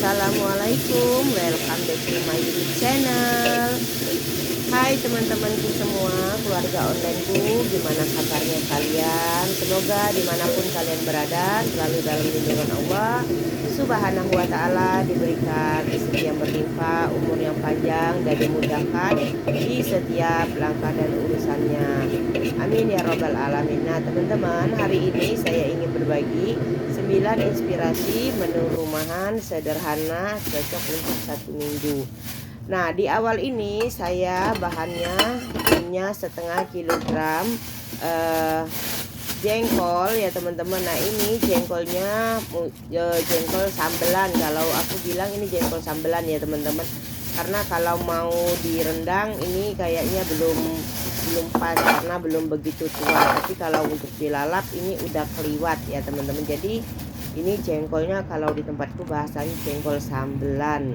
Assalamualaikum, welcome back to my YouTube channel. Hai teman-temanku semua, keluarga onlineku, gimana kabarnya kalian? Semoga dimanapun kalian berada selalu dalam lindungan Allah Subhanahu wa ta'ala, diberikan rezeki yang berlimpah, umur yang panjang, dan dimudahkan di setiap langkah dan urusannya. Amin ya robbal alamin. Nah teman-teman, hari ini saya ingin berbagi 9 inspirasi menu rumahan sederhana cocok untuk 1 minggu. Nah di awal ini saya bahannya punya setengah kilogram jengkol ya teman-teman. Nah ini jengkolnya jengkol sambelan, kalau aku bilang ini jengkol sambelan ya teman-teman, karena kalau mau direndang ini kayaknya belum pas karena belum begitu tua, tapi kalau untuk dilalap ini udah keliwat ya teman-teman. Jadi ini jengkolnya kalau di tempatku bahasanya jengkol sambelan.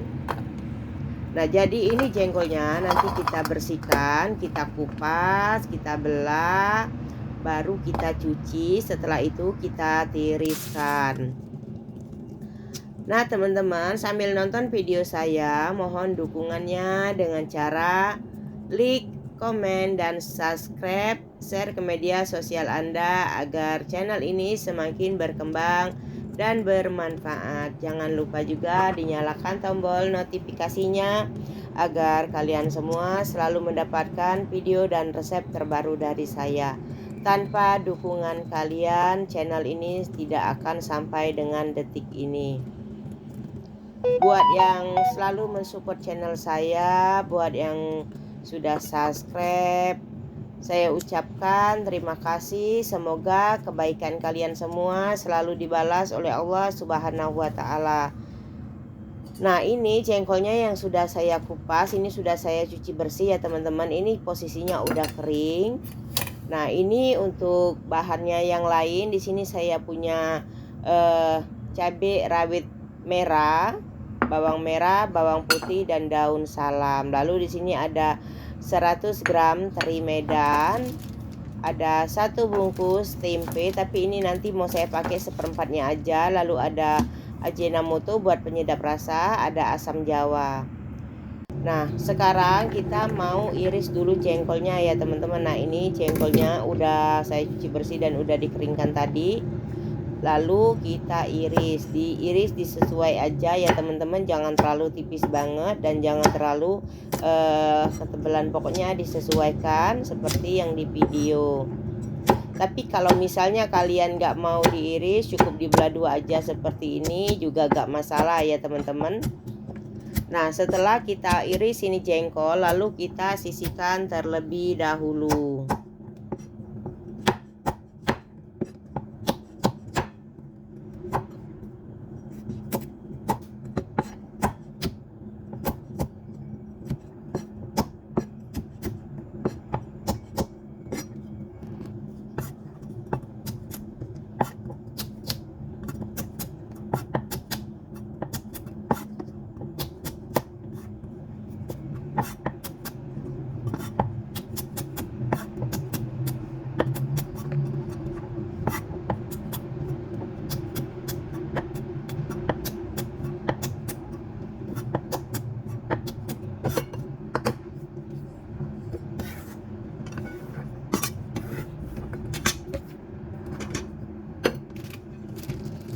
Nah jadi ini jengkolnya nanti kita bersihkan, kita kupas, kita belah, baru kita cuci, setelah itu kita tiriskan. Nah teman-teman, sambil nonton video saya, mohon dukungannya dengan cara like, komen, dan subscribe, share ke media sosial Anda agar channel ini semakin berkembang dan bermanfaat. Jangan lupa juga dinyalakan tombol notifikasinya agar kalian semua selalu mendapatkan video dan resep terbaru dari saya. Tanpa dukungan kalian, channel ini tidak akan sampai dengan detik ini. Buat yang selalu mensupport channel saya, buat yang sudah subscribe, saya ucapkan terima kasih. Semoga kebaikan kalian semua selalu dibalas oleh Allah Subhanahu wa ta'ala. Nah ini jengkolnya yang sudah saya kupas, ini sudah saya cuci bersih ya teman-teman. Ini posisinya udah kering. Nah ini untuk bahannya yang lain, di sini saya punya cabai rawit merah, bawang merah, bawang putih, dan daun salam. Lalu di sini ada 100 gram teri Medan, ada 1 bungkus tempe, tapi ini nanti mau saya pakai seperempatnya aja. Lalu ada Ajinomoto buat penyedap rasa, ada asam jawa. Nah sekarang kita mau iris dulu jengkolnya ya teman-teman. Nah ini jengkolnya udah saya cuci bersih dan udah dikeringkan tadi. Lalu kita diiris disesuai aja ya teman-teman, jangan terlalu tipis banget dan jangan terlalu ketebalan, pokoknya disesuaikan seperti yang di video. Tapi kalau misalnya kalian nggak mau diiris, cukup dibelah 2 aja seperti ini juga nggak masalah ya teman-teman. Nah setelah kita iris ini jengkol, lalu kita sisihkan terlebih dahulu.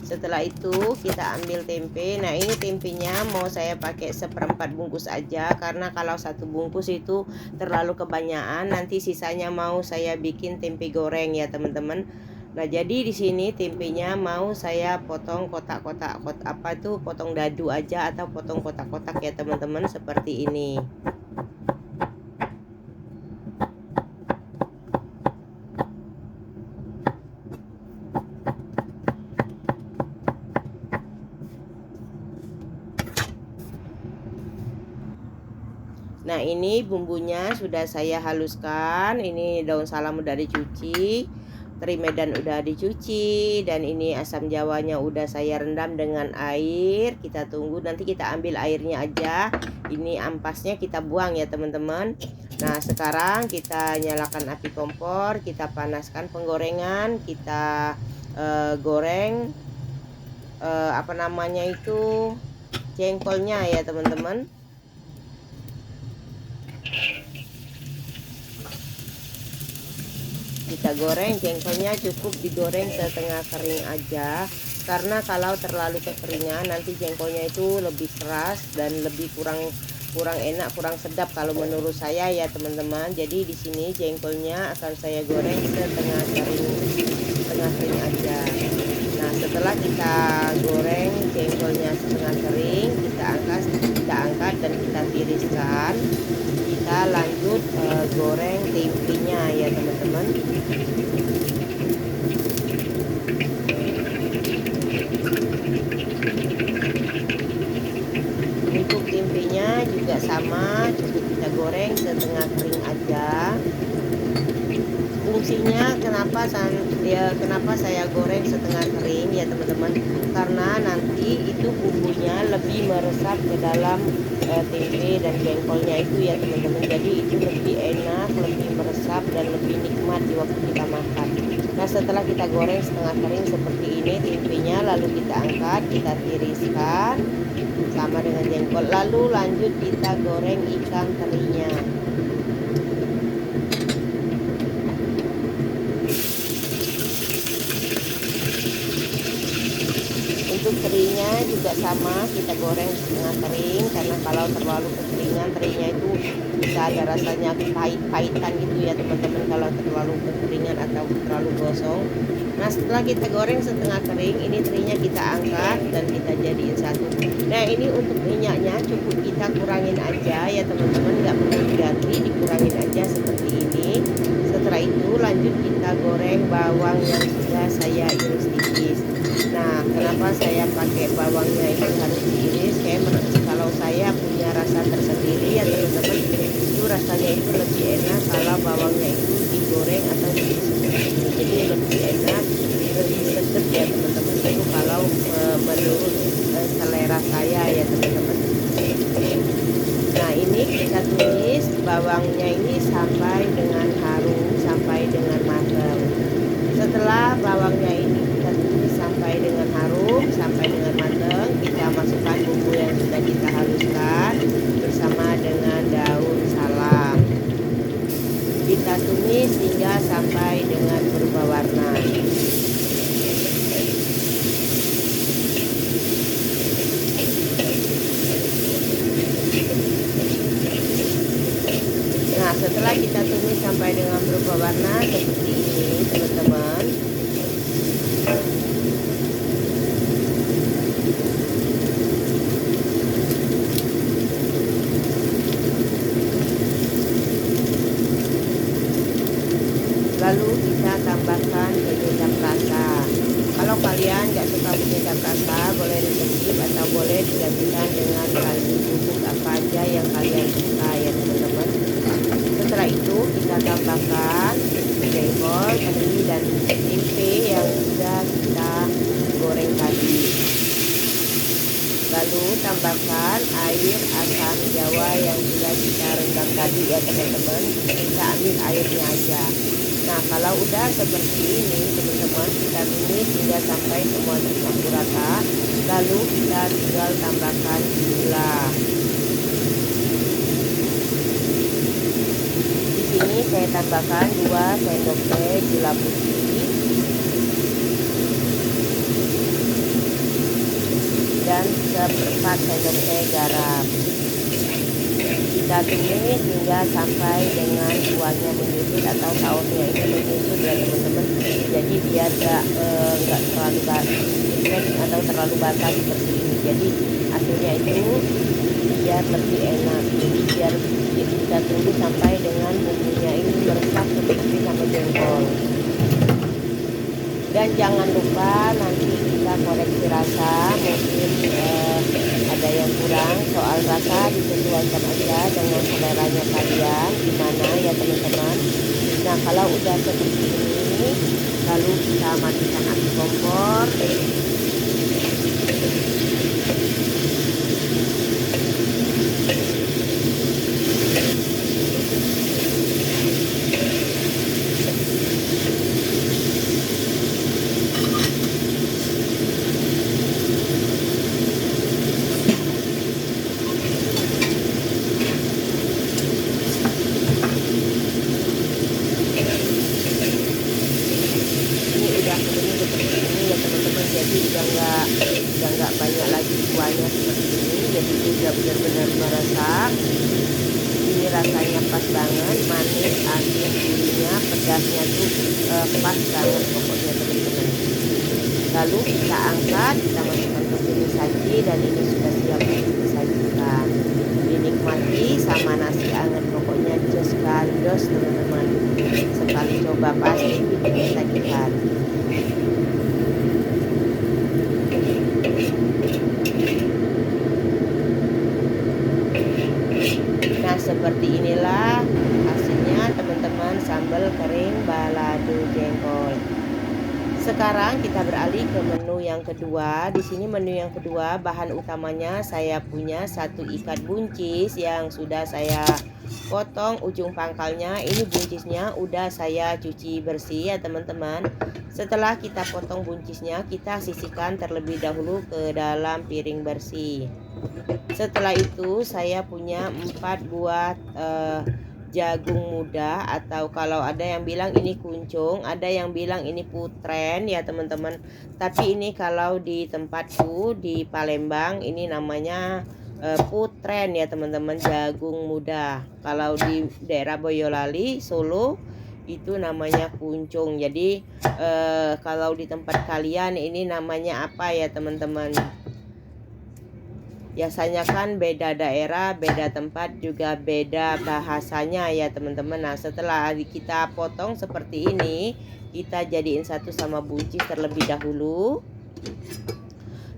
Setelah itu kita ambil tempe. Nah ini tempenya mau saya pakai seperempat bungkus aja, karena kalau 1 bungkus itu terlalu kebanyakan, nanti sisanya mau saya bikin tempe goreng ya teman-teman. Nah jadi di sini tempenya mau saya potong kotak-kotak, apa itu, potong dadu aja atau potong kotak-kotak ya teman-teman, seperti ini. Nah ini bumbunya sudah saya haluskan. Ini daun salam udah dicuci, teri Medan udah dicuci, dan ini asam jawanya udah saya rendam dengan air. Kita tunggu, nanti kita ambil airnya aja. Ini ampasnya kita buang ya teman-teman. Nah sekarang kita nyalakan api kompor, kita panaskan penggorengan, kita goreng apa namanya itu, jengkolnya ya teman-teman. Kita goreng jengkolnya, cukup digoreng setengah kering aja, karena kalau terlalu kekeringan nanti jengkolnya itu lebih keras dan lebih kurang enak, kurang sedap kalau menurut saya ya teman-teman. Jadi di sini jengkolnya akan saya goreng setengah kering aja. Nah, setelah kita goreng jengkolnya setengah kering, kita angkat dan kita tiriskan. Kita lanjut goreng tempenya ya teman-teman. Untuk tempenya juga sama, cukup kita goreng setengah kering aja. Fungsinya kenapa saya goreng setengah kering ya teman-teman, karena nanti itu bumbunya lebih meresap ke dalam tempe dan jengkolnya itu ya teman-teman. Jadi itu lebih enak, lebih meresap dan lebih nikmat di waktu kita makan. Nah, setelah kita goreng setengah kering seperti ini tempenya, lalu kita angkat, kita tiriskan sama dengan jengkol, lalu lanjut kita goreng ikan terinya. Untuk terinya juga sama, kita goreng setengah kering, karena kalau terlalu kekeringan terinya itu bisa ada rasanya pahit-pahitan gitu ya teman-teman kalau terlalu kekeringan atau terlalu gosong. Nah, setelah kita goreng setengah kering, ini terinya kita angkat dan kita jadiin satu. Nah, ini untuk minyaknya cukup kita kurangin aja ya teman-teman, nggak perlu diganti, dikurangin aja seperti ini. Setelah itu lanjut kita goreng bawang yang sudah saya iris tipis. Nah, kenapa saya pakai bawangnya itu harus diiris? Kalau saya punya rasa tersendiri ya teman-teman, itu rasanya itu lebih enak kalau bawangnya itu digoreng atau diiris seperti ini. Jadi lebih enak, lebih sedap ya teman-teman. Itu kalau menurut selera saya ya teman-teman. Nah, ini kita tumis bawangnya ini sampai dengan harum, sampai dengan matang. Setelah bawangnya ini kita tumis sampai dengan harum, sampai dengan matang, kita masukkan bumbu yang sudah kita haluskan bersama dengan daun salam. Kita tumis hingga sampai dengan berubah warna. Nah, setelah kita tumis sampai dengan berubah warna seperti ini teman-teman, lalu kita tambahkan penyedap rasa. Kalau kalian nggak suka penyedap rasa, boleh di-skip atau boleh digantikan dengan kaldu bubuk apa aja yang kalian suka ya teman-teman. Setelah itu kita tambahkan jengkol tadi dan tempe yang sudah kita goreng tadi. Lalu tambahkan air asam jawa yang sudah kita rendam tadi ya teman-teman. Kita ambil airnya aja. Nah, kalau udah seperti ini teman-teman, kita tumis hingga sampai semua tercampur rata. Lalu kita tinggal tambahkan gula. Ini saya tambahkan 2 sendok teh gula putih dan 1/4 sendok teh garam. Kita tumis hingga sampai dengan kuahnya menyusut atau sausnya ini menyusut ya teman-teman. Jadi biar nggak terlalu basah atau terlalu basah seperti ini. Jadi hasilnya itu biar lebih enak. Jadi biar kita tunggu sampai dengan bumbunya ini meresap seperti sama jengkol. Dan jangan lupa nanti kita koreksi rasa, mungkin ada yang kurang soal rasa, disesuaikan aja dengan seleranya kalian gimana ya teman-teman. Nah, kalau udah seperti ini, lalu kita matikan api kompor. lagi kuahnya seperti ini, jadi sudah benar-benar meresap. Ini rasanya pas banget, manis, asin, gurihnya, pedasnya tuh pas banget pokoknya teman-teman. Lalu kita angkat, kita masukkan ke piring saji, dan ini sudah siap untuk disajikan. Dinikmati sama nasi anget, pokoknya jos gandos teman-teman. Sekali coba pasti bikin ketagihan. Nah, seperti inilah hasilnya teman-teman, sambal kering balado jengkol. Sekarang kita beralih ke menu yang kedua. Di sini menu yang kedua, bahan utamanya saya punya satu ikat buncis yang sudah saya potong ujung pangkalnya. Ini buncisnya udah saya cuci bersih ya teman-teman. Setelah kita potong buncisnya, kita sisihkan terlebih dahulu ke dalam piring bersih. Setelah itu saya punya 4 buah jagung muda, atau kalau ada yang bilang ini kuncung, ada yang bilang ini putren ya teman-teman. Tapi ini kalau di tempatku di Palembang ini namanya putren ya teman-teman, jagung muda. Kalau di daerah Boyolali, Solo itu namanya kuncung. Jadi kalau di tempat kalian ini namanya apa ya teman-teman? Biasanya kan beda daerah, beda tempat, juga beda bahasanya ya teman-teman. Nah, setelah kita potong seperti ini, kita jadiin satu sama buncis terlebih dahulu.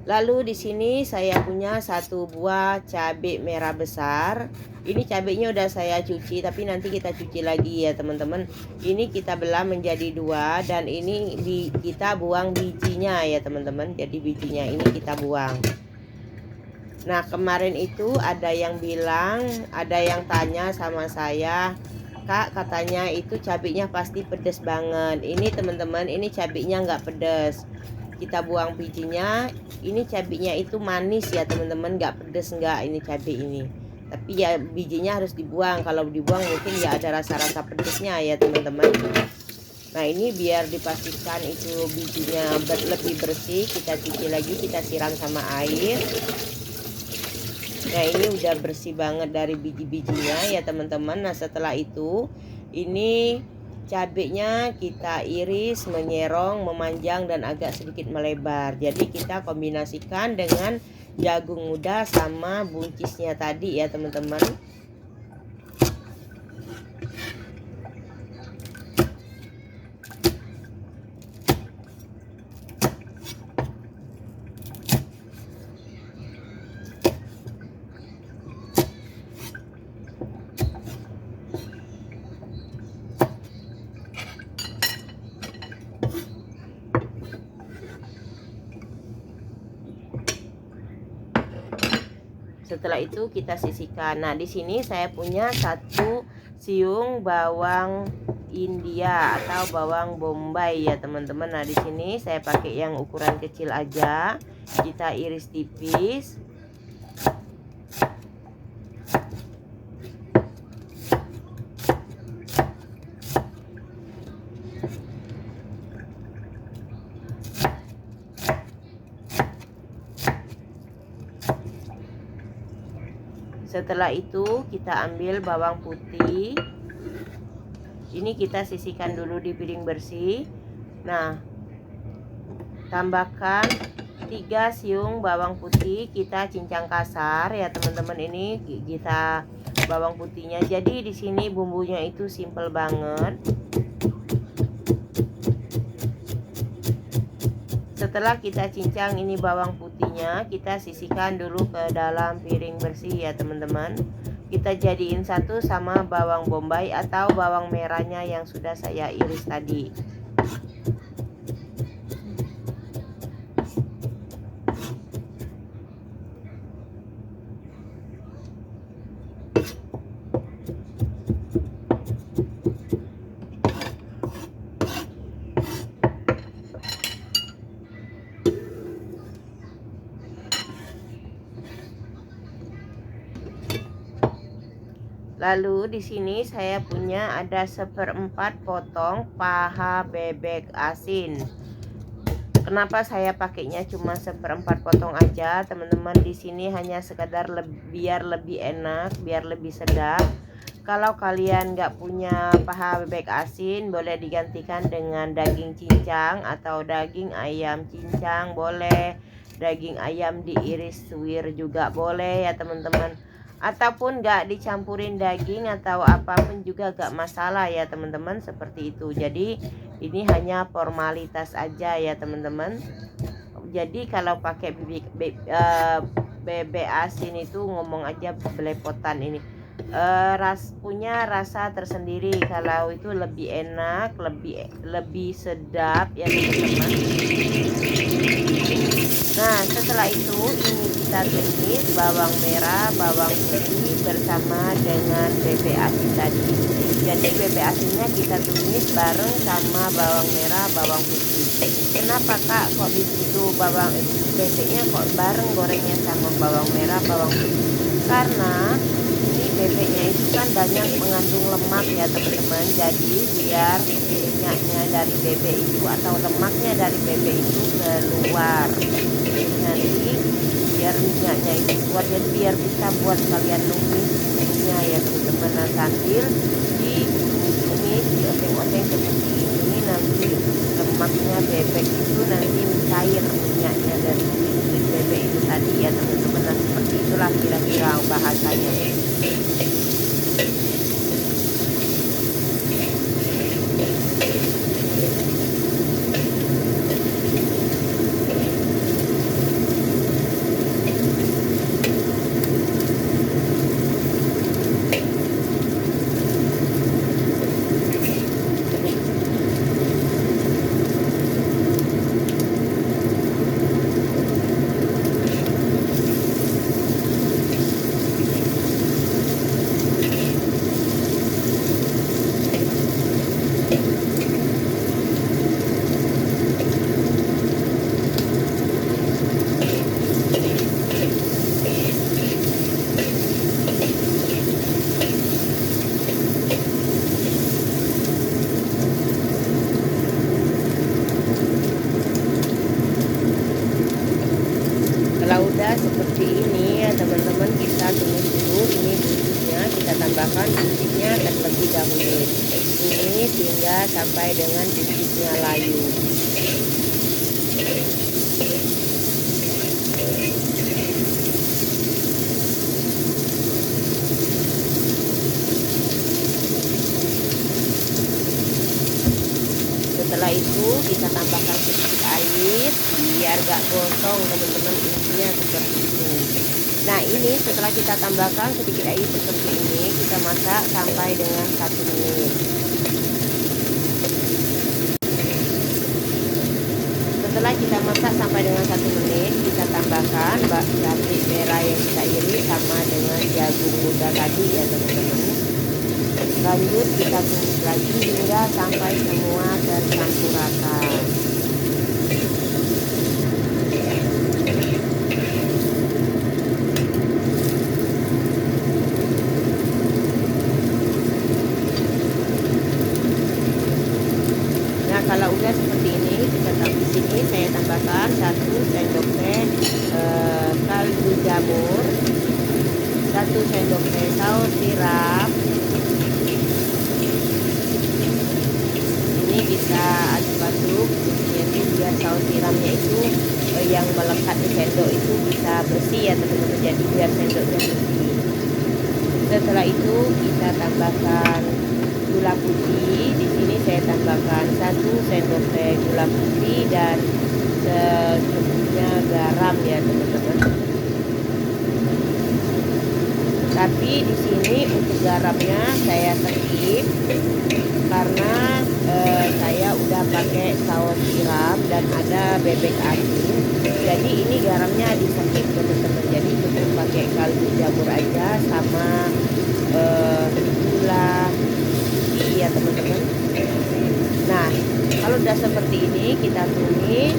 Lalu di sini saya punya satu buah cabai merah besar. Ini cabainya udah saya cuci, tapi nanti kita cuci lagi ya teman-teman. Ini kita belah menjadi 2, dan ini kita buang bijinya ya teman-teman. Jadi bijinya ini kita buang. Nah, kemarin itu ada yang bilang, ada yang tanya sama saya, Kak, katanya itu cabenya pasti pedes banget. Ini teman-teman, ini cabenya nggak pedes. Kita buang bijinya. Ini cabenya itu manis ya teman-teman, nggak pedes nggak ini cabai ini. Tapi ya bijinya harus dibuang. Kalau dibuang mungkin ya ada rasa-rasa pedesnya ya teman-teman. Nah, ini biar dipastikan itu bijinya lebih bersih, kita cuci lagi, kita siram sama air. Nah, ini udah bersih banget dari biji-bijinya ya teman-teman. Nah, setelah itu ini cabenya kita iris menyerong, memanjang, dan agak sedikit melebar. Jadi kita kombinasikan dengan jagung muda sama buncisnya tadi ya teman-teman. Setelah itu kita sisihkan. Nah, di sini saya punya satu siung bawang India atau bawang bombay ya teman-teman. Nah, di sini saya pakai yang ukuran kecil aja. Kita iris tipis. Setelah itu kita ambil bawang putih. Ini kita sisihkan dulu di piring bersih. Nah, tambahkan 3 siung bawang putih, kita cincang kasar ya teman-teman. Ini kita bawang putihnya. Jadi di sini bumbunya itu simple banget. Setelah kita cincang ini bawang putihnya, kita sisihkan dulu ke dalam piring bersih ya teman-teman. Kita jadiin satu sama bawang bombay atau bawang merahnya yang sudah saya iris tadi. Lalu di sini saya punya ada 1/4 potong paha bebek asin. Kenapa saya pakainya cuma seperempat potong aja teman-teman? Di sini hanya sekadar biar lebih enak, biar lebih sedap. Kalau kalian nggak punya paha bebek asin, boleh digantikan dengan daging cincang atau daging ayam cincang boleh. Daging ayam diiris suwir juga boleh ya teman-teman. Ataupun nggak dicampurin daging atau apapun juga gak masalah ya teman-teman, seperti itu. Jadi ini hanya formalitas aja ya teman-teman. Jadi kalau pakai bebek asin itu ngomong aja belepotan ini. Punya rasa tersendiri. Kalau itu lebih enak, lebih sedap ya teman-teman. Nah setelah itu ini kita tumis bawang merah, bawang putih bersama dengan bebek asin tadi. Jadi bebek asinnya kita tumis bareng sama bawang merah, bawang putih. Kenapa kak kok di situ bebeknya kok bareng gorengnya sama bawang merah, bawang putih? Karena ini bebeknya itu kan banyak mengandung lemak ya teman-teman. Jadi biar minyaknya dari bebek itu atau lemaknya dari bebek itu keluar. Nanti biar minyaknya itu keluar, jadi biar bisa buat kalian numis minyak ya teman-teman. Nah sambil ditumis dioseng-oseng seperti ini, nanti lemaknya bebek itu nanti cair minyaknya dari bebek itu tadi ya teman-teman. Nah seperti itulah kira-kira bahasanya. Kalau udah seperti ini ya teman-teman, kita tunggu dulu. Ini bumbunya kita tambahkan bumbunya terlebih dahulu. Ini hingga sampai dengan bumbunya layu. Setelah itu kita tambahkan sedikit air biar gak gosong teman-teman, intinya seperti itu. Nah ini setelah kita tambahkan sedikit air seperti ini, kita masak sampai dengan 1 menit. Setelah kita masak sampai dengan 1 menit, kita tambahkan cabai merah yang kita iris sama dengan jagung muda tadi ya teman-teman. Lanjut kita tumis lagi hingga sampai semua tercampur rata. Nah kalau udah seperti ini, di sini saya tambahkan 1 sendok teh kaldu jamur, 1 sendok teh saus tiram. Ini bisa aduk-aduk jadi biar saus tiramnya itu yang melekat di sendok itu bisa bersih ya teman-teman, jadi biar sendoknya bersih. Setelah itu kita tambahkan gula putih. Di sini saya tambahkan 1 sendok teh gula putih dan secukupnya garam ya teman-teman. Tapi di sini untuk garamnya saya skip karena saya udah pakai saus tiram dan ada bebek asin. Jadi ini garamnya di skip teman-teman. Jadi cukup pakai kaldu jamur aja sama gula putih ya teman-teman. Nah kalau udah seperti ini kita tumis,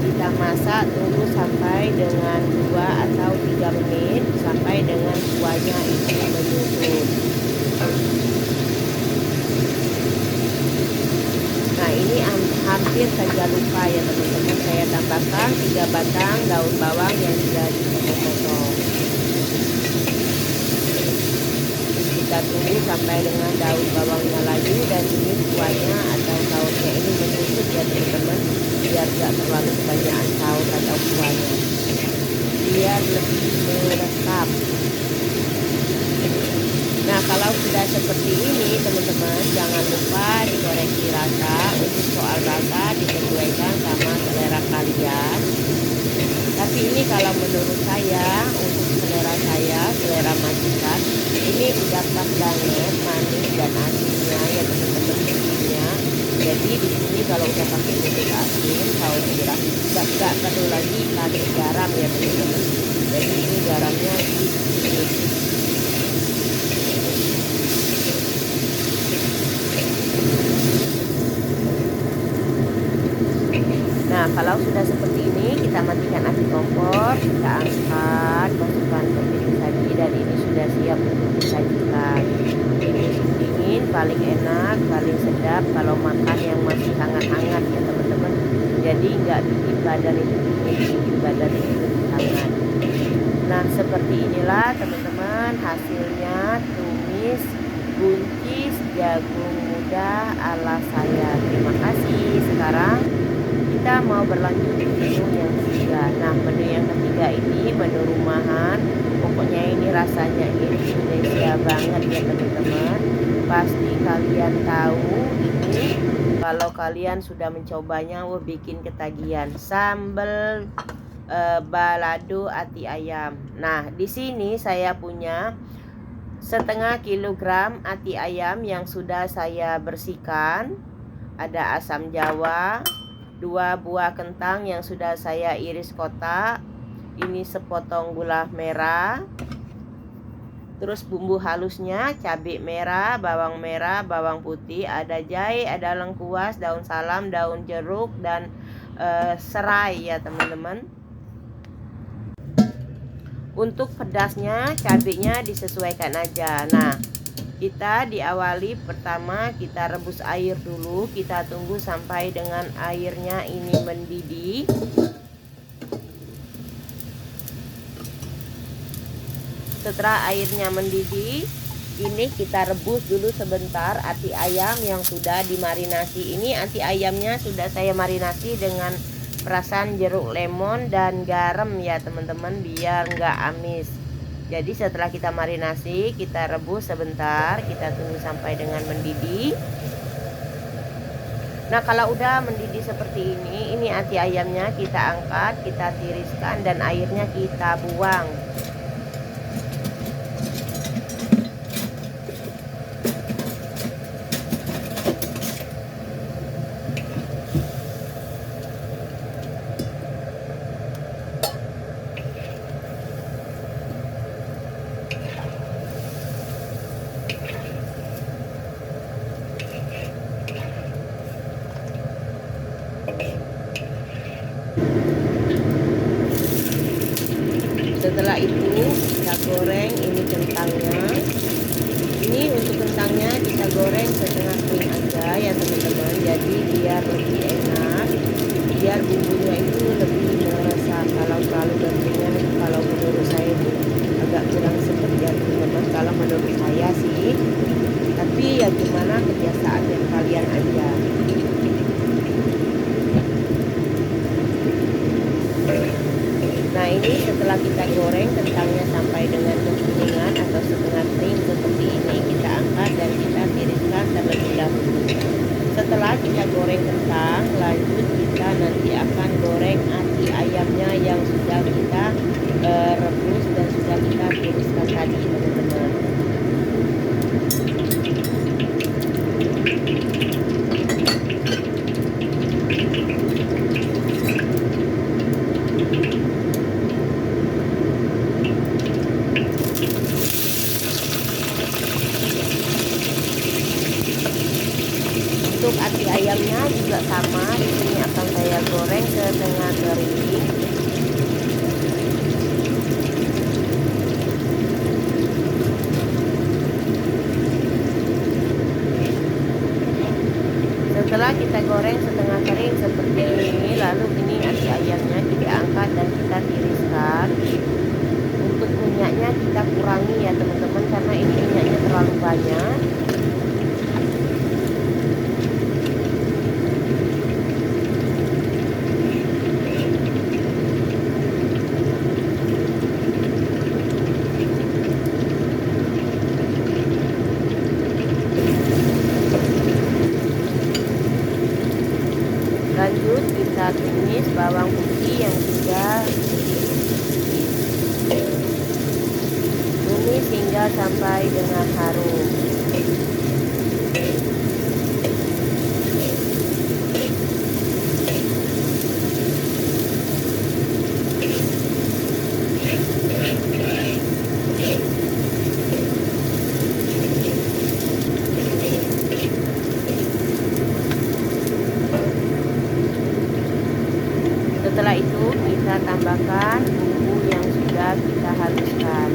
kita masak, tunggu sampai dengan 2 atau 3 menit sampai dengan kuahnya itu menyusut. Nah ini hampir saja lupa ya teman-teman, tambahkan 3 batang daun bawang yang sudah dipotong-potong. Kita tunggu sampai dengan daun bawangnya layu dan ini kuahnya atau sausnya ini menyusut ya teman-teman, biar gak terlalu kebanyakan saus atau kuahnya, biar lebih meresap. Nah, kalau sudah seperti ini teman-teman, jangan lupa dikoreksi rasa. Untuk soal rasa disesuaikan sama selera kalian. Tapi ini kalau menurut saya, untuk selera saya, selera majikan, ini udah pas banget manis dan asinnya ya teman-teman bikinnya. Jadi di sini kalau udah pakai bubuk asin, saus tiram, gak perlu lagi pakai garam ya teman-teman. Jadi ini garamnya sedikit. Nah, kalau sudah seperti ini, kita matikan api kompor, kita angkat, masukkan ke piring saji, dan ini sudah siap untuk disajikan. Ini sup dingin paling enak, paling sedap kalau makan yang masih hangat-hangat ya teman-teman. Jadi nggak bikin badan itu dingin, bikin badan itu lebih hangat. Nah, seperti inilah teman-teman hasilnya tumis buncis jagung muda ala saya. Terima kasih. Sekarang kita mau berlanjut ke menu yang ketiga. Nah, menu yang ketiga ini menu rumahan. Pokoknya ini rasanya ini Indonesia banget ya teman-teman. Pasti kalian tahu ini, kalau kalian sudah mencobanya, bikin ketagihan. Sambal balado ati ayam. Nah, di sini saya punya setengah kilogram ati ayam yang sudah saya bersihkan. Ada asam jawa, 2 buah kentang yang sudah saya iris kotak, ini sepotong gula merah, terus bumbu halusnya cabai merah, bawang putih, ada jahe, ada lengkuas, daun salam, daun jeruk, dan serai ya teman-teman. Untuk pedasnya cabenya disesuaikan aja. Nah, kita diawali pertama kita rebus air dulu, kita tunggu sampai dengan airnya ini mendidih. Setelah airnya mendidih, ini kita rebus dulu sebentar ati ayam yang sudah dimarinasi. Ini ati ayamnya sudah saya marinasi dengan perasan jeruk lemon dan garam ya teman-teman, biar nggak amis. Jadi setelah kita marinasi, kita rebus sebentar, kita tunggu sampai dengan mendidih. Nah, kalau udah mendidih seperti ini ati ayamnya kita angkat, kita tiriskan, dan airnya kita buang. Setelah itu kita goreng ini kentangnya. Ini untuk kentangnya kita goreng setengah kering aja ya teman-teman, jadi biar lebih enak, biar bumbunya itu lebih meresap. Kalau terlalu garingnya, kalau menurut saya itu agak kurang seperti ya teman-teman, kalau menurut saya sih. Tapi ya gimana, kebiasaan yang kalian aja. Nah, ini setelah kita goreng kentangnya sampai dengan kekuningan atau setengah kering seperti ini, kita angkat dan kita tiriskan terlebih dahulu. Setelah kita goreng kentang, lanjut kita nanti akan goreng ati ayamnya yang sudah kita rebus dan sudah kita tiriskan tadi teman-teman. Untuk ati ayamnya juga sama, di sini akan saya goreng setengah kering. goreng setengah kering seperti ini. Lalu ini ati ayamnya kita angkat dan kita tiriskan. Untuk minyaknya kita kurangi ya teman-teman, karena ini minyaknya terlalu banyak. Lanjut kita tumis bawang putih yang sudah tumis hingga sampai dengan harum. Setelah itu kita tambahkan bumbu yang sudah kita haluskan.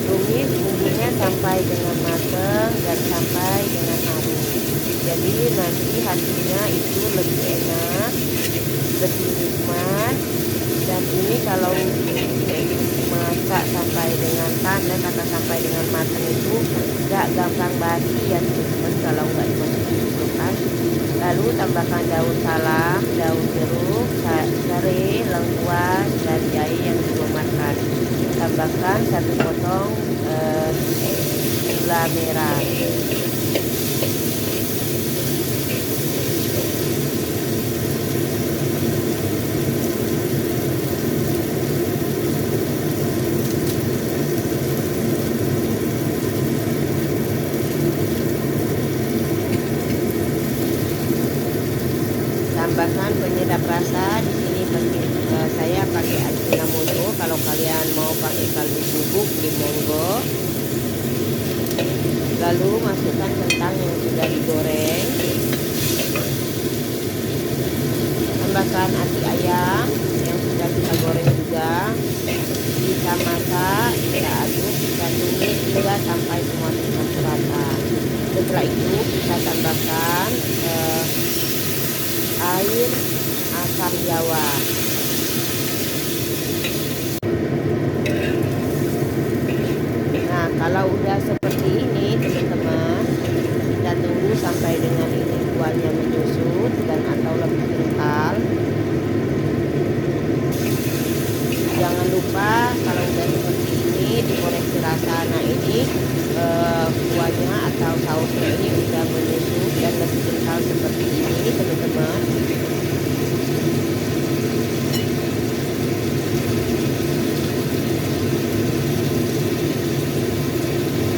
Tumis bumbunya sampai dengan matang dan sampai dengan harum. Jadi nanti hasilnya itu lebih enak, lebih nikmat. Dan ini kalau masak sampai dengan panas atau sampai dengan matang itu gak gampang basi ya teman-teman kalau nggak dimasukin ke kulkas. Lalu tambahkan daun salam, daun jeruk, serai, lengkuas, dan jahe yang dilumatkan. Tambahkan 1 potong gula merah. Tambahkan penyedap rasa. Di sini saya pakai Ajinomoto. Kalau kalian mau pakai kaldu bubuk di monggo. Lalu masukkan kentang yang sudah digoreng. Tambahkan ati ayam yang sudah kita goreng juga. Kita masak, kita aduk, kita tumis hingga sampai semua tercampur rata. Setelah itu kita tambahkan air asam jawa. Nah, kalau udah seperti ini teman-teman, kita tunggu sampai dengan ini kuahnya menyusut dan atau lebih kental. Jangan lupa kalau udah seperti ini dikoreksi rasa. Nah, ini kuahnya atau sausnya ini udah menyusut dan lebih kental seperti ini teman-teman.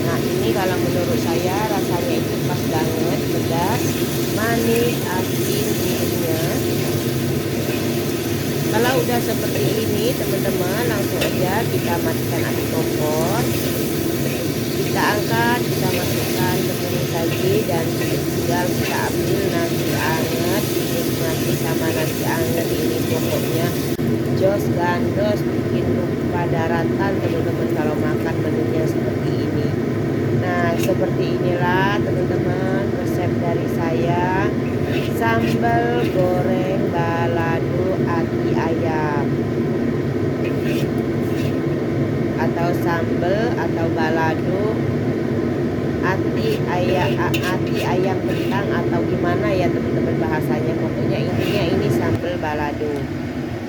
Nah, ini kalau menurut saya rasanya itu pas banget, pedas, manis, asin, gurihnya. Kalau udah seperti ini teman-teman, langsung aja kita matikan api kompor. Kita angkat, kita masukkan tepung saji dan tinggal kita ambil nasi anget, dinikmati sama nasi anget ini. Pokoknya jos gandos, bikin lupa daratan teman-teman kalau makan menunya seperti ini. Nah, seperti inilah teman-teman resep dari saya, sambal goreng balado ati ayam, atau sambal atau balado ati ayam kentang, atau gimana ya teman-teman bahasanya. Pokoknya intinya ini sambal balado.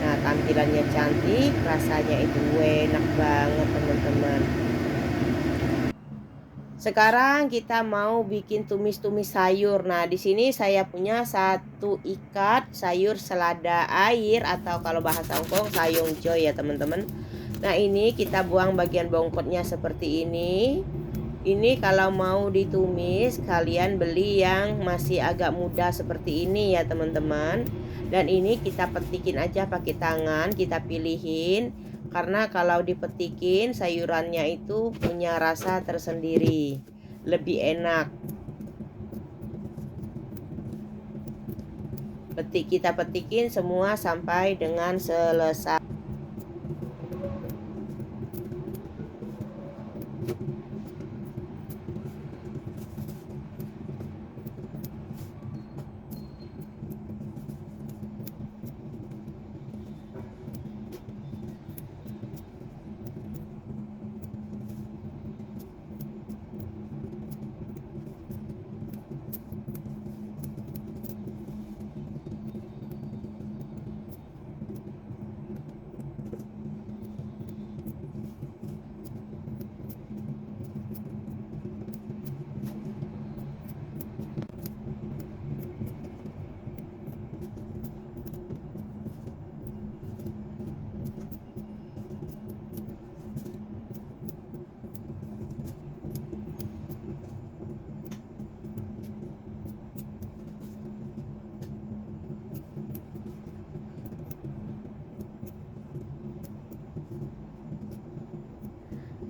Nah, tampilannya cantik, rasanya itu enak banget teman-teman. Sekarang kita mau bikin tumis-tumis sayur. Nah, di sini saya punya 1 ikat sayur selada air, atau kalau bahasa Hongkong sayong choy ya teman-teman. Nah, ini kita buang bagian bongkotnya seperti ini. Ini kalau mau ditumis kalian beli yang masih agak muda seperti ini ya teman-teman. Dan ini kita petikin aja pakai tangan, kita pilihin. Karena kalau dipetikin sayurannya itu punya rasa tersendiri, lebih enak. Kita petikin semua sampai dengan selesai.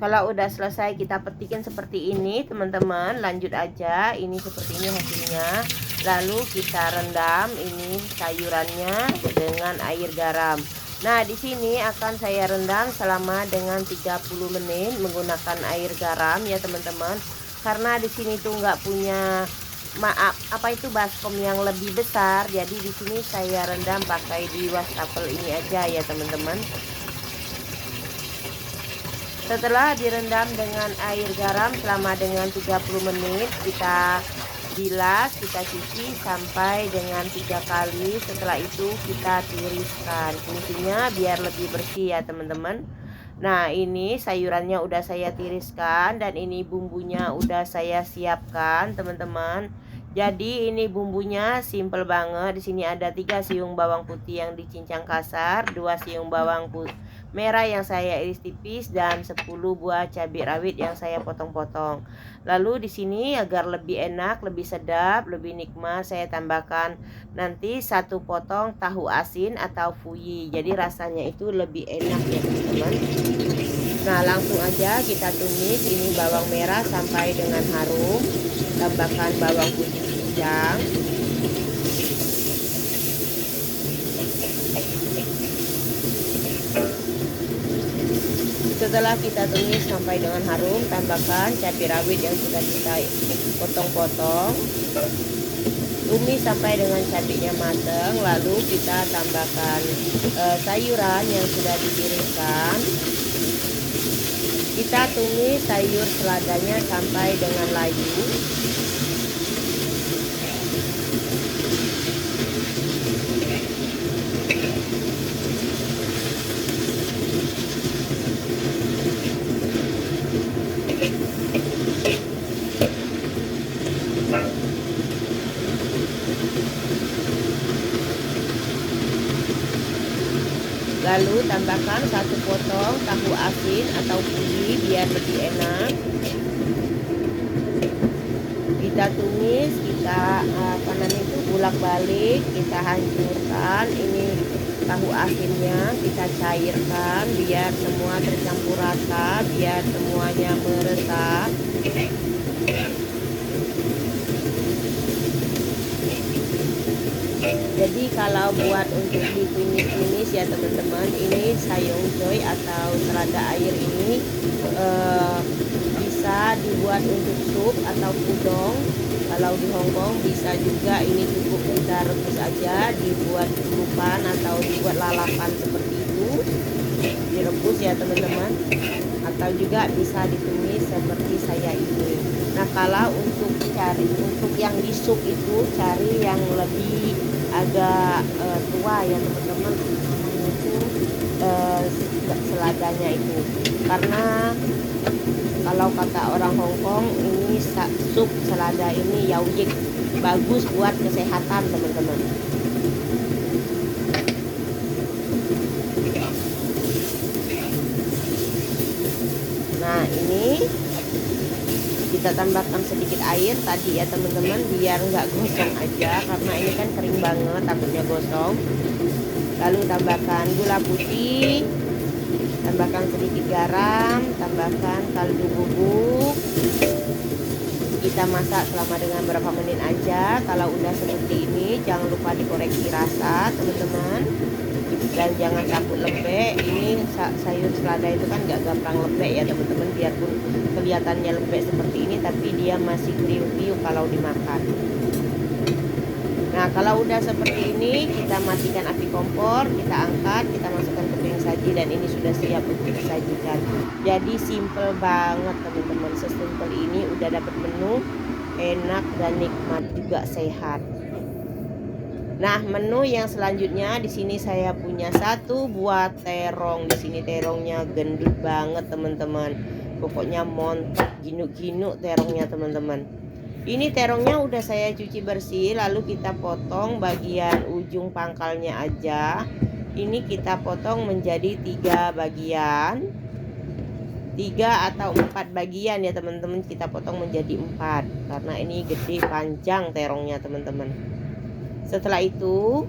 Kalau udah selesai kita petikin seperti ini teman-teman, lanjut aja. Ini seperti ini hasilnya. Lalu kita rendam ini sayurannya dengan air garam. Nah, di sini akan saya rendam selama dengan 30 menit menggunakan air garam ya teman-teman. Karena di sini tuh nggak punya baskom yang lebih besar, jadi di sini saya rendam pakai di wastafel ini aja ya teman-teman. Setelah direndam dengan air garam selama dengan 30 menit, kita bilas, kita cuci sampai dengan 3 kali. Setelah itu kita tiriskan, fungsinya biar lebih bersih ya teman-teman. Nah, ini sayurannya udah saya tiriskan dan ini bumbunya udah saya siapkan teman-teman. Jadi ini bumbunya simple banget. Di sini ada 3 siung bawang putih yang dicincang kasar, 2 siung bawang merah yang saya iris tipis, dan 10 buah cabai rawit yang saya potong-potong. Lalu di sini agar lebih enak, lebih sedap, lebih nikmat, saya tambahkan nanti 1 potong tahu asin atau fuyi. Jadi rasanya itu lebih enak ya teman-teman. Nah, langsung aja kita tumis ini bawang merah sampai dengan harum. Tambahkan bawang putih cincang. Setelah kita tumis sampai dengan harum, tambahkan cabai rawit yang sudah kita potong-potong. Tumis sampai dengan cabainya matang, lalu kita tambahkan sayuran yang sudah ditiriskan. Kita tumis sayur seladanya sampai dengan layu. Lalu tambahkan 1 potong tahu asin atau fuyi biar lebih enak. Kita tumis, kita bolak-balik, kita hancurkan ini tahu asinnya, kita cairkan biar semua tercampur rata, biar semuanya meresap. Jadi kalau buat untuk ditumis-tumis ya teman-teman, ini sayung choy atau selada air ini bisa dibuat untuk sup atau udon. Kalau di Hongkong bisa juga ini cukup kita rebus aja, dibuat kurupan atau dibuat lalapan seperti itu, direbus ya teman-teman, atau juga bisa ditumis seperti saya ini. Nah, kalau untuk yang di sup itu cari yang lebih agak tua ya teman-teman, itu seladanya itu, karena kalau kata orang Hongkong ini sup selada ini yaoyik, bagus buat kesehatan teman-teman. Nah, ini kita tambahkan sedikit air tadi ya teman-teman, biar nggak gosong aja, karena ini kan kering banget takutnya gosong. Lalu tambahkan gula putih, tambahkan sedikit garam, tambahkan kaldu bubuk. Kita masak selama dengan berapa menit aja. Kalau udah seperti ini jangan lupa dikoreksi rasa teman-teman, dan jangan takut lembek. Ini sayur selada itu kan gak gampang lembek ya teman-teman, biarpun kelihatannya lembek seperti ini tapi dia masih kriuk-kriuk kalau dimakan. Nah, kalau udah seperti ini kita matikan api kompor, kita angkat, kita masukkan ke piring saji, dan ini sudah siap untuk disajikan. Jadi simple banget teman-teman, sesimpel ini udah dapat menu enak dan nikmat juga sehat. Nah, menu yang selanjutnya di sini saya punya 1 buah terong. Di sini terongnya gendut banget teman-teman. Pokoknya montok ginuk-ginuk terongnya teman-teman. Ini terongnya udah saya cuci bersih, lalu kita potong bagian ujung pangkalnya aja. Ini kita potong menjadi 3 bagian, 3 atau 4 bagian ya teman-teman. Kita potong menjadi 4 karena ini gede panjang terongnya teman-teman. Setelah itu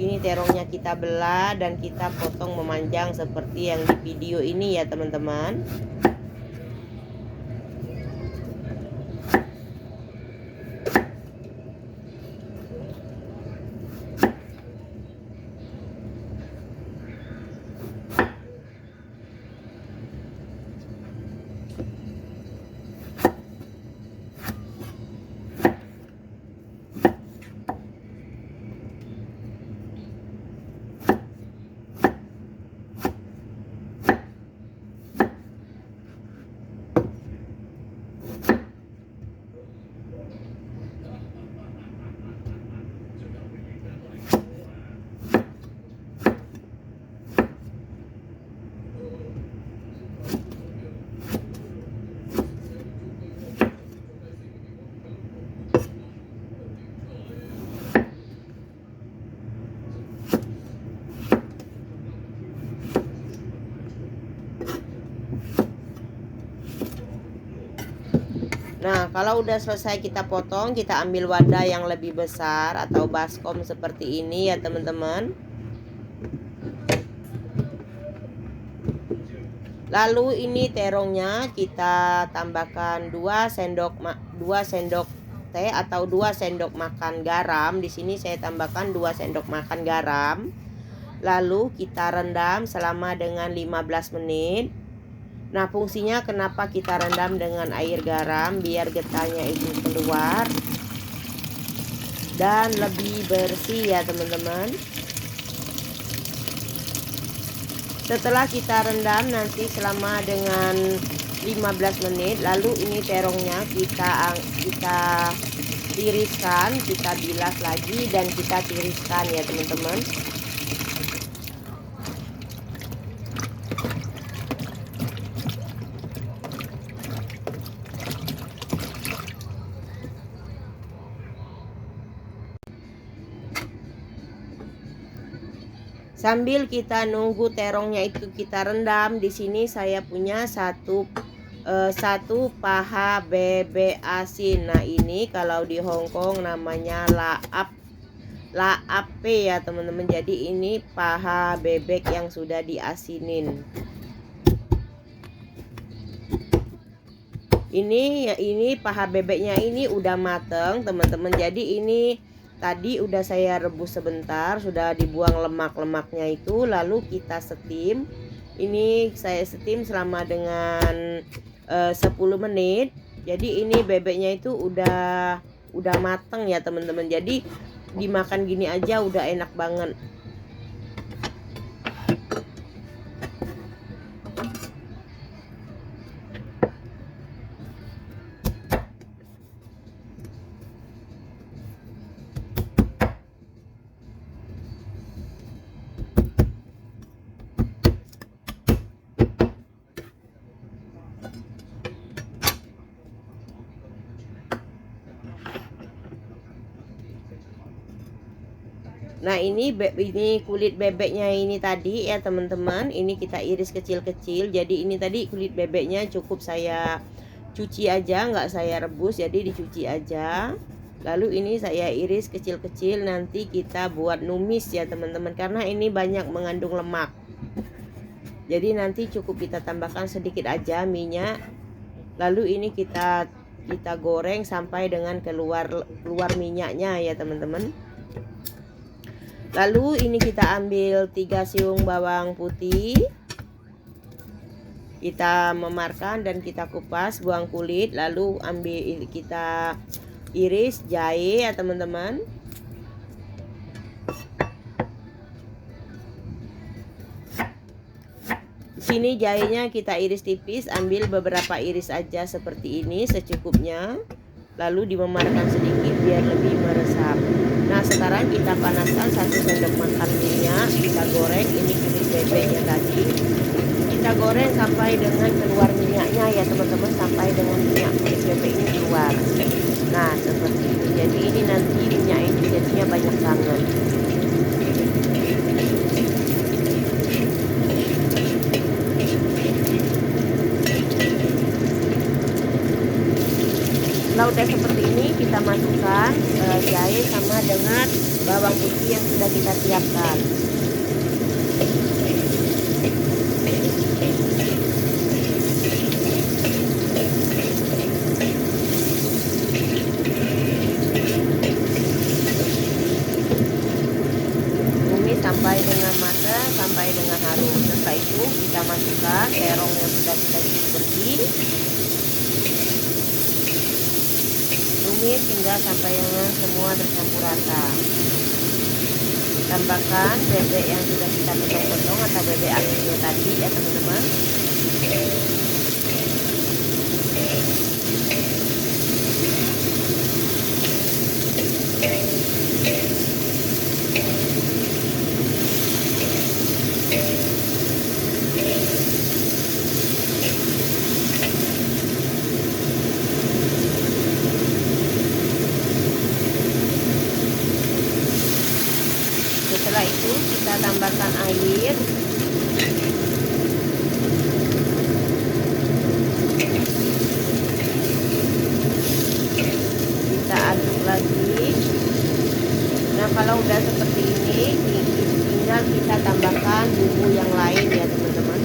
ini terongnya kita belah dan kita potong memanjang seperti yang di video ini ya teman-teman. Nah, kalau udah selesai kita potong, kita ambil wadah yang lebih besar atau baskom seperti ini ya teman-teman. Lalu ini terongnya kita tambahkan 2 sendok teh atau 2 sendok makan garam. Di sini saya tambahkan 2 sendok makan garam. Lalu kita rendam selama dengan 15 menit. Nah, fungsinya kenapa kita rendam dengan air garam? Biar getahnya itu keluar dan lebih bersih ya teman-teman. Setelah kita rendam nanti selama dengan 15 menit, lalu ini terongnya kita tiriskan, kita bilas lagi dan kita tiriskan ya teman-teman. Sambil kita nunggu terongnya itu kita rendam, di sini saya punya satu paha bebek asin. Nah, ini kalau di Hong Kong namanya laap ya teman-teman. Jadi ini paha bebek yang sudah diasinin. Ini paha bebeknya ini udah mateng teman-teman. Jadi ini tadi udah saya rebus sebentar, sudah dibuang lemak-lemaknya itu, lalu kita steam. Ini saya steam selama dengan 10 menit. Jadi ini bebeknya itu udah mateng ya teman-teman. Jadi dimakan gini aja udah enak banget. Nah, ini kulit bebeknya ini tadi ya teman-teman. Ini kita iris kecil-kecil. Jadi ini tadi kulit bebeknya cukup saya cuci aja, nggak saya rebus, jadi dicuci aja. Lalu ini saya iris kecil-kecil, nanti kita buat numis ya teman-teman, karena ini banyak mengandung lemak. Jadi nanti cukup kita tambahkan sedikit aja minyak. Lalu ini kita goreng sampai dengan keluar minyaknya ya teman-teman. Lalu ini kita ambil 3 siung bawang putih. Kita memarkan dan kita kupas, buang kulit. Lalu kita iris jahe ya teman-teman. Di sini jahenya kita iris tipis, ambil beberapa iris aja seperti ini secukupnya. Lalu dimemarkan sedikit biar lebih meresap. Nah, sekarang kita panaskan 1 sendok makan minyak. Kita goreng ini kulit bebeknya tadi. Kita goreng sampai dengan keluar minyaknya ya teman-teman, sampai dengan minyak kulit bebek ini keluar. Nah, seperti itu. Jadi ini nanti minyak ini jadinya banyak banget. Kalau udah seperti ini, kita masukkan jahe sama dengan bawang putih yang sudah kita siapkan. Tumis sampai dengan matang, sampai dengan harum. Setelah itu kita masukkan terong yang sudah kita cuci bersih. Tumis hingga sampai dengan semua tercampur rata. Tambahkan bebek yang sudah kita potong-potong atau bebek asinnya tadi ya teman-teman. Setelah itu kita tambahkan air. tinggal kita tambahkan bumbu yang lain ya teman-teman.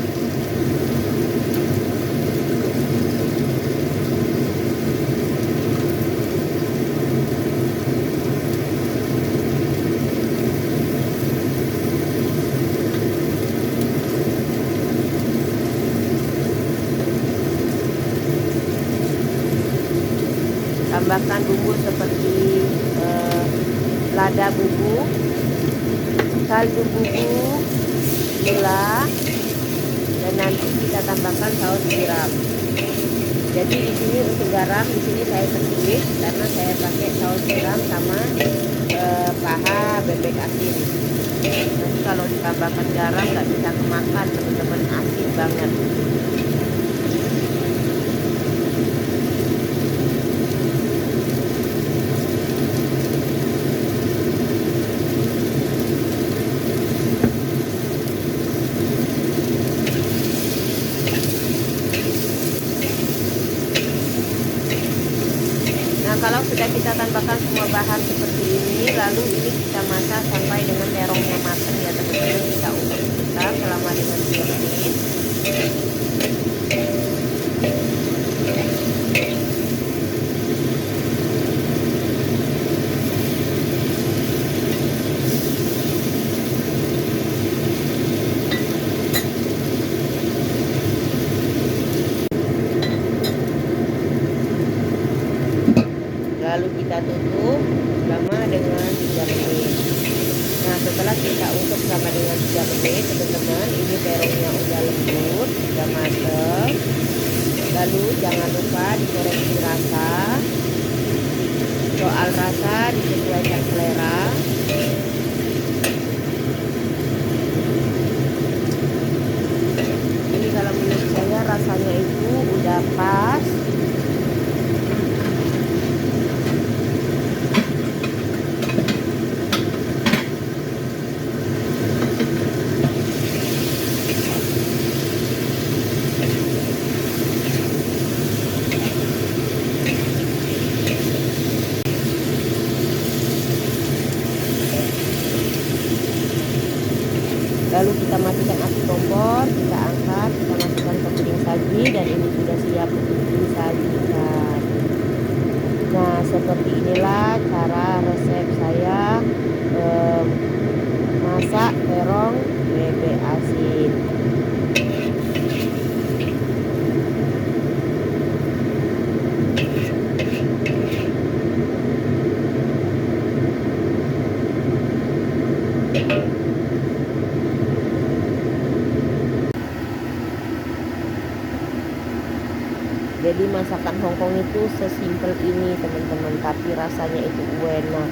Tambahkan bumbu seperti lada bubuk, kaldu bubuk, gula, dan nanti kita tambahkan saus tiram. Jadi di sini untuk garam di sini saya tertulis karena saya pakai saus tiram sama paha bebek asin. Nanti kalau ditambahkan garam nggak bisa kemakan teman-teman, asin banget. Nah, kalau sudah kita tambahkan semua bahan seperti ini, lalu ini kita masak sampai dengan terongnya matang ya teman-teman. Kita ulek sebentar selama dengan 3 menit. Lalu kita tutup selama dengan 3 menit. Nah, setelah kita ulek selama dengan 3 menit teman-teman, ini terongnya udah lembut, udah matang. Lalu jangan lupa dikoreksi rasa. Soal rasa disesuaikan selera. Ini kalau menurut saya rasanya itu udah pas. Lalu kita matikan api kompor, kita angkat, kita masukkan ke piring saji, dan ini sudah siap untuk disajikan. Nah, seperti inilah cara resep saya masak terong bebek asin. Jadi masakan Hongkong itu sesimpel ini teman-teman, tapi rasanya itu enak.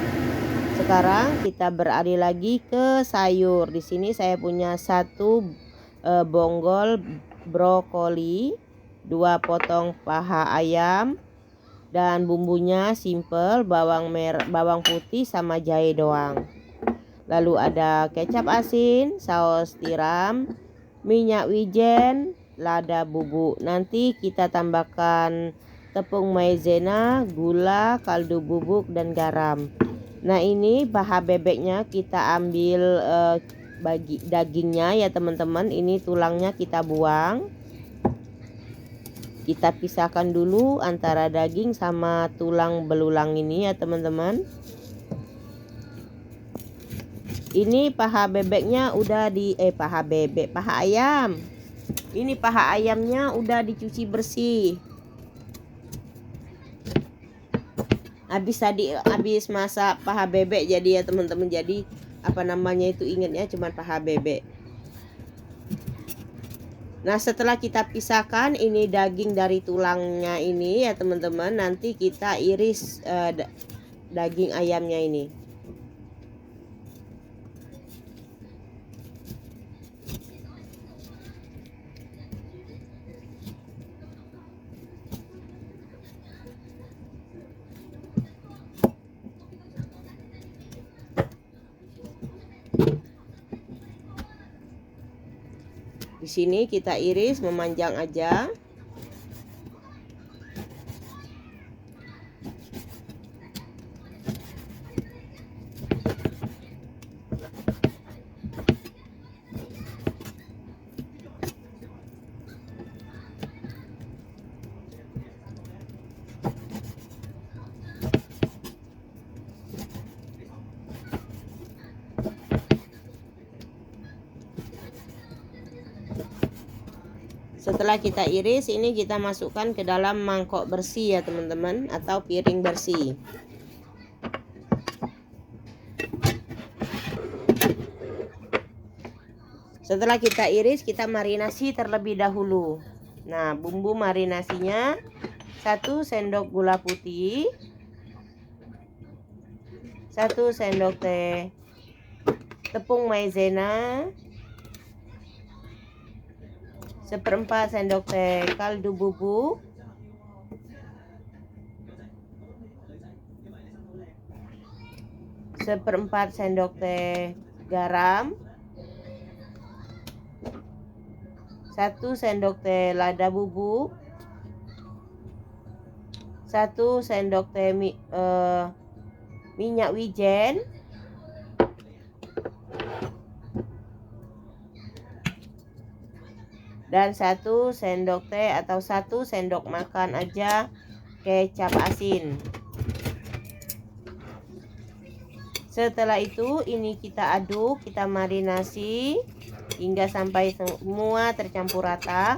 Sekarang kita beralih lagi ke sayur. Di sini saya punya 1 bonggol brokoli, 2 potong paha ayam, dan bumbunya simple, bawang merah, bawang putih sama jahe doang. Lalu ada kecap asin, saus tiram, minyak wijen, lada bubuk. Nanti kita tambahkan tepung maizena, gula, kaldu bubuk, dan garam. Nah, ini paha bebeknya kita ambil bagi dagingnya ya teman-teman. Ini tulangnya kita buang. Kita pisahkan dulu antara daging sama tulang belulang ini ya teman-teman. Ini paha bebeknya udah paha ayam. Ini paha ayamnya udah dicuci bersih. Habis masak paha bebek jadi ya teman-teman, jadi apa namanya itu ingatnya cuma paha bebek. Nah, setelah kita pisahkan ini daging dari tulangnya ini ya teman-teman, nanti kita iris daging ayamnya ini. Di sini kita iris memanjang aja. Setelah kita iris, ini kita masukkan ke dalam mangkok bersih ya teman-teman, atau piring bersih. Setelah kita iris, kita marinasi terlebih dahulu. Nah, bumbu marinasinya 1 sendok gula putih, 1 sendok teh tepung maizena, 1/4 sendok teh kaldu bubuk, 1/4 sendok teh garam, 1 sendok teh lada bubuk, 1 sendok teh minyak wijen, dan 1 sendok teh atau 1 sendok makan aja kecap asin. Setelah itu ini kita aduk, kita marinasi hingga sampai semua tercampur rata.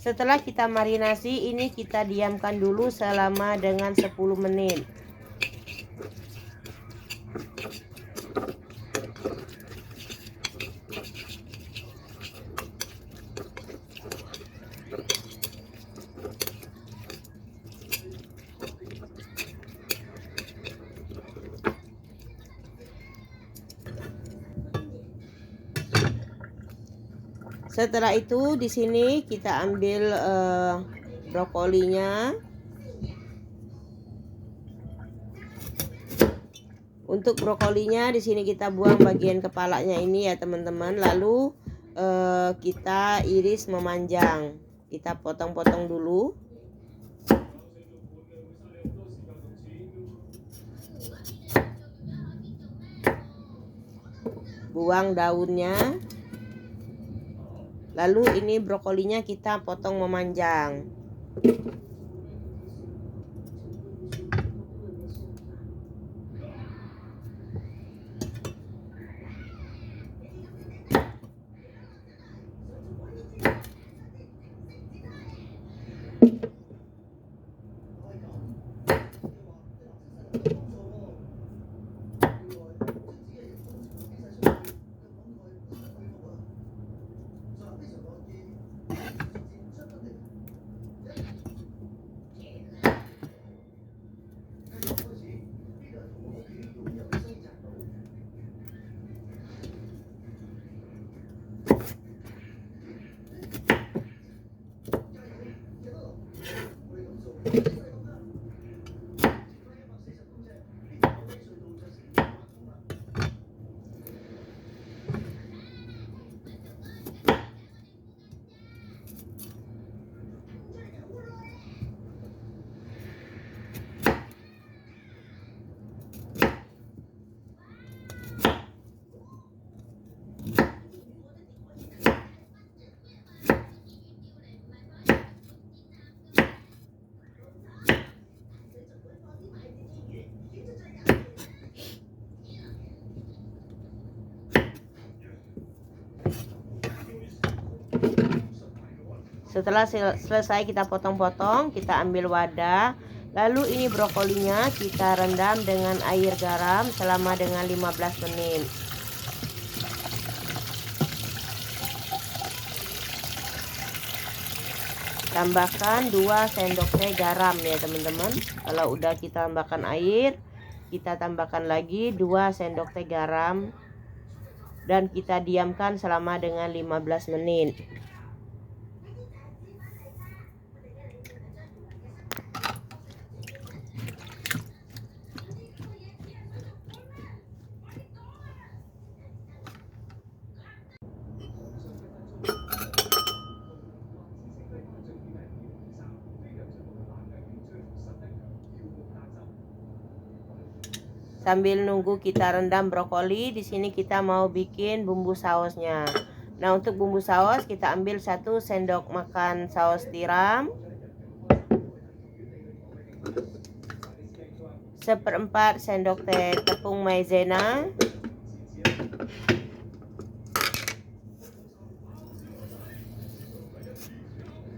Setelah kita marinasi, ini kita diamkan dulu selama dengan 10 menit. Setelah itu di sini kita ambil brokolinya. Untuk brokolinya di sini kita buang bagian kepalanya ini ya teman-teman. Lalu kita iris memanjang. Kita potong-potong dulu. Buang daunnya. Lalu ini brokolinya kita potong memanjang. Setelah selesai kita potong-potong, kita ambil wadah. Lalu ini brokolinya kita rendam dengan air garam selama dengan 15 menit. Tambahkan 2 sendok teh garam ya teman-teman. Kalau udah kita tambahkan air, kita tambahkan lagi 2 sendok teh garam. Dan kita diamkan selama dengan 15 menit. Sambil nunggu kita rendam brokoli, di sini kita mau bikin bumbu sausnya. Nah, untuk bumbu saus kita ambil 1 sendok makan saus tiram, 1/4 sendok teh tepung maizena, 1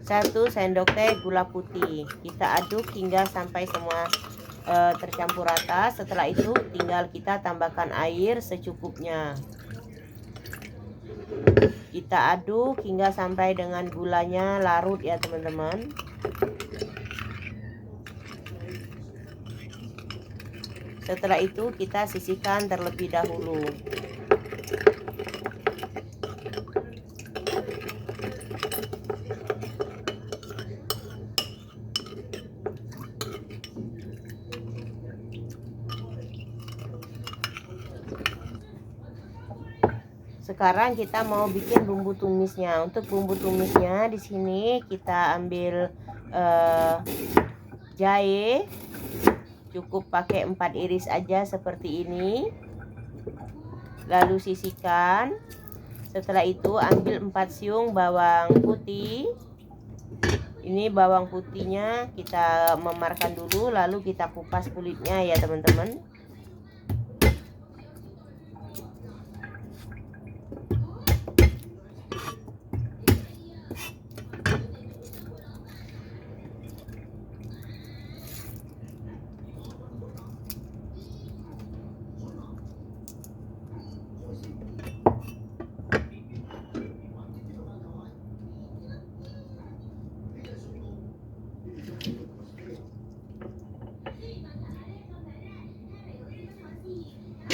1 sendok teh gula putih. Kita aduk hingga sampai semua tercampur rata. Setelah itu tinggal kita tambahkan air secukupnya. Kita aduk hingga sampai dengan gulanya larut ya teman-teman. Setelah itu kita sisihkan terlebih dahulu. Sekarang kita mau bikin bumbu tumisnya. Untuk bumbu tumisnya di sini kita ambil jahe, cukup pakai 4 iris aja seperti ini. Lalu sisihkan. Setelah itu ambil 4 siung bawang putih. Ini bawang putihnya kita memarkan dulu, lalu kita kupas kulitnya ya teman-teman.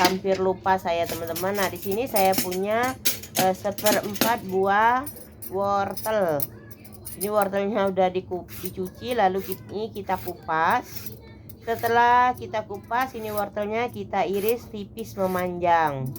Hampir lupa saya teman-teman. Nah, di sini saya punya 1/4 buah wortel. Ini wortelnya udah dicuci, lalu ini kita kupas. Setelah kita kupas, ini wortelnya kita iris tipis memanjang.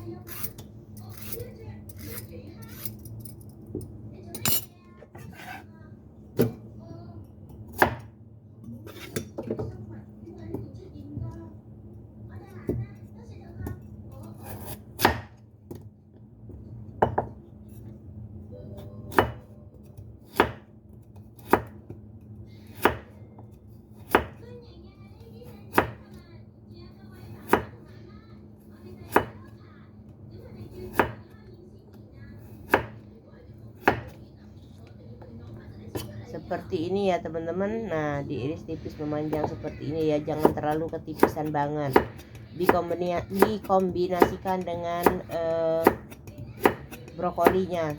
Seperti ini ya teman-teman. Nah, diiris tipis memanjang seperti ini ya, jangan terlalu ketipisan banget. Dikombinasikan dengan brokolinya.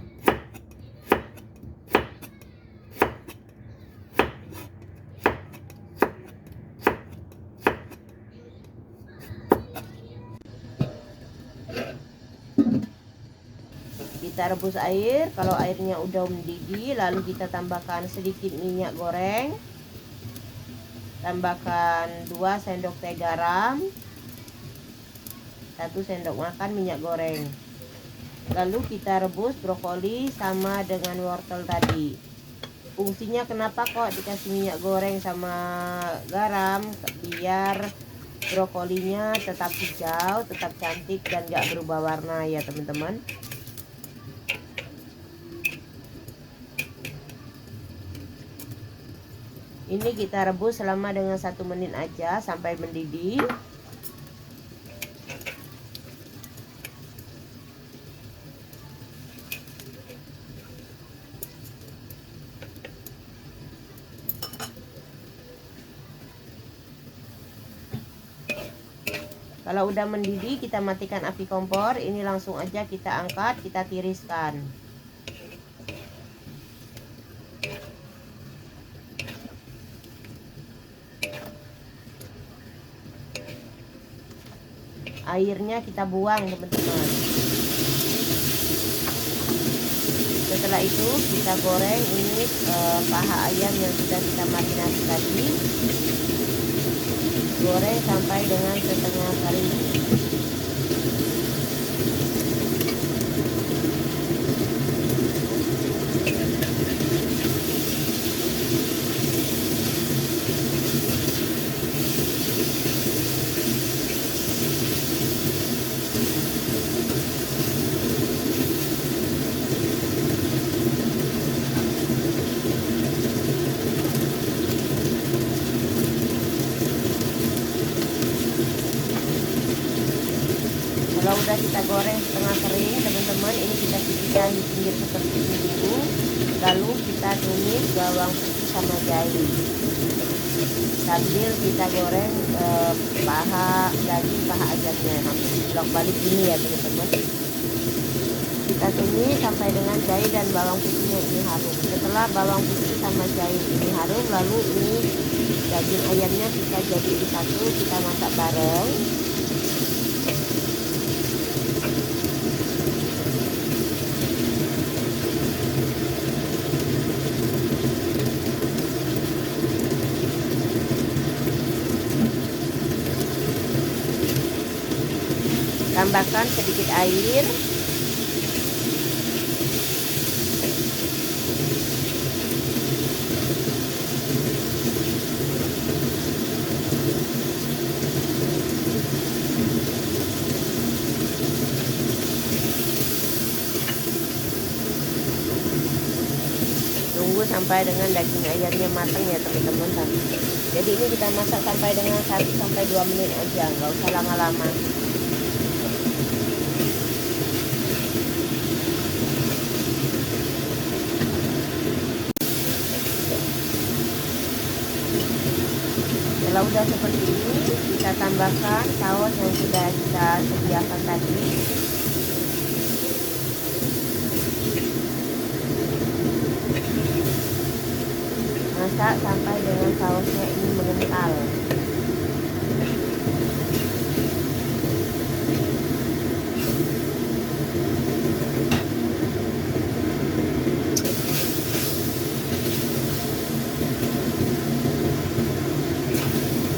Kita rebus air. Kalau airnya udah mendidih, lalu kita tambahkan sedikit minyak goreng. Tambahkan 2 sendok teh garam, 1 sendok makan minyak goreng. Lalu kita rebus brokoli sama dengan wortel tadi. Fungsinya kenapa kok dikasih minyak goreng sama garam? Biar brokolinya tetap hijau, tetap cantik, dan gak berubah warna ya teman-teman. Ini kita rebus selama dengan 1 menit aja sampai mendidih. Kalau udah mendidih, kita matikan api kompor. Ini langsung aja kita angkat, kita tiriskan. Airnya kita buang teman-teman. Setelah itu kita goreng ini paha ayam yang sudah kita marinasi tadi. Goreng sampai dengan setengah kering. Kalau udah kita goreng setengah kering teman-teman, ini kita sisihkan di pinggir seperti ini dulu. Lalu kita tumis bawang putih sama jahe sambil kita goreng paha daging, paha ayamnya hampir dibolak balik ini ya teman-teman. Kita tumis sampai dengan jahe dan bawang putihnya ini harum. Setelah bawang putih sama jahe ini harum, lalu ini daging ayamnya kita jadi satu, kita masak bareng. Tambahkan sedikit air. Tunggu sampai dengan daging ayamnya matang ya teman-teman. Jadi ini kita masak sampai dengan 1-2 menit aja, nggak usah lama-lama. Kalau udah seperti ini, kita tambahkan saus yang sudah kita sediakan tadi. Masak sampai dengan sausnya ini mengental.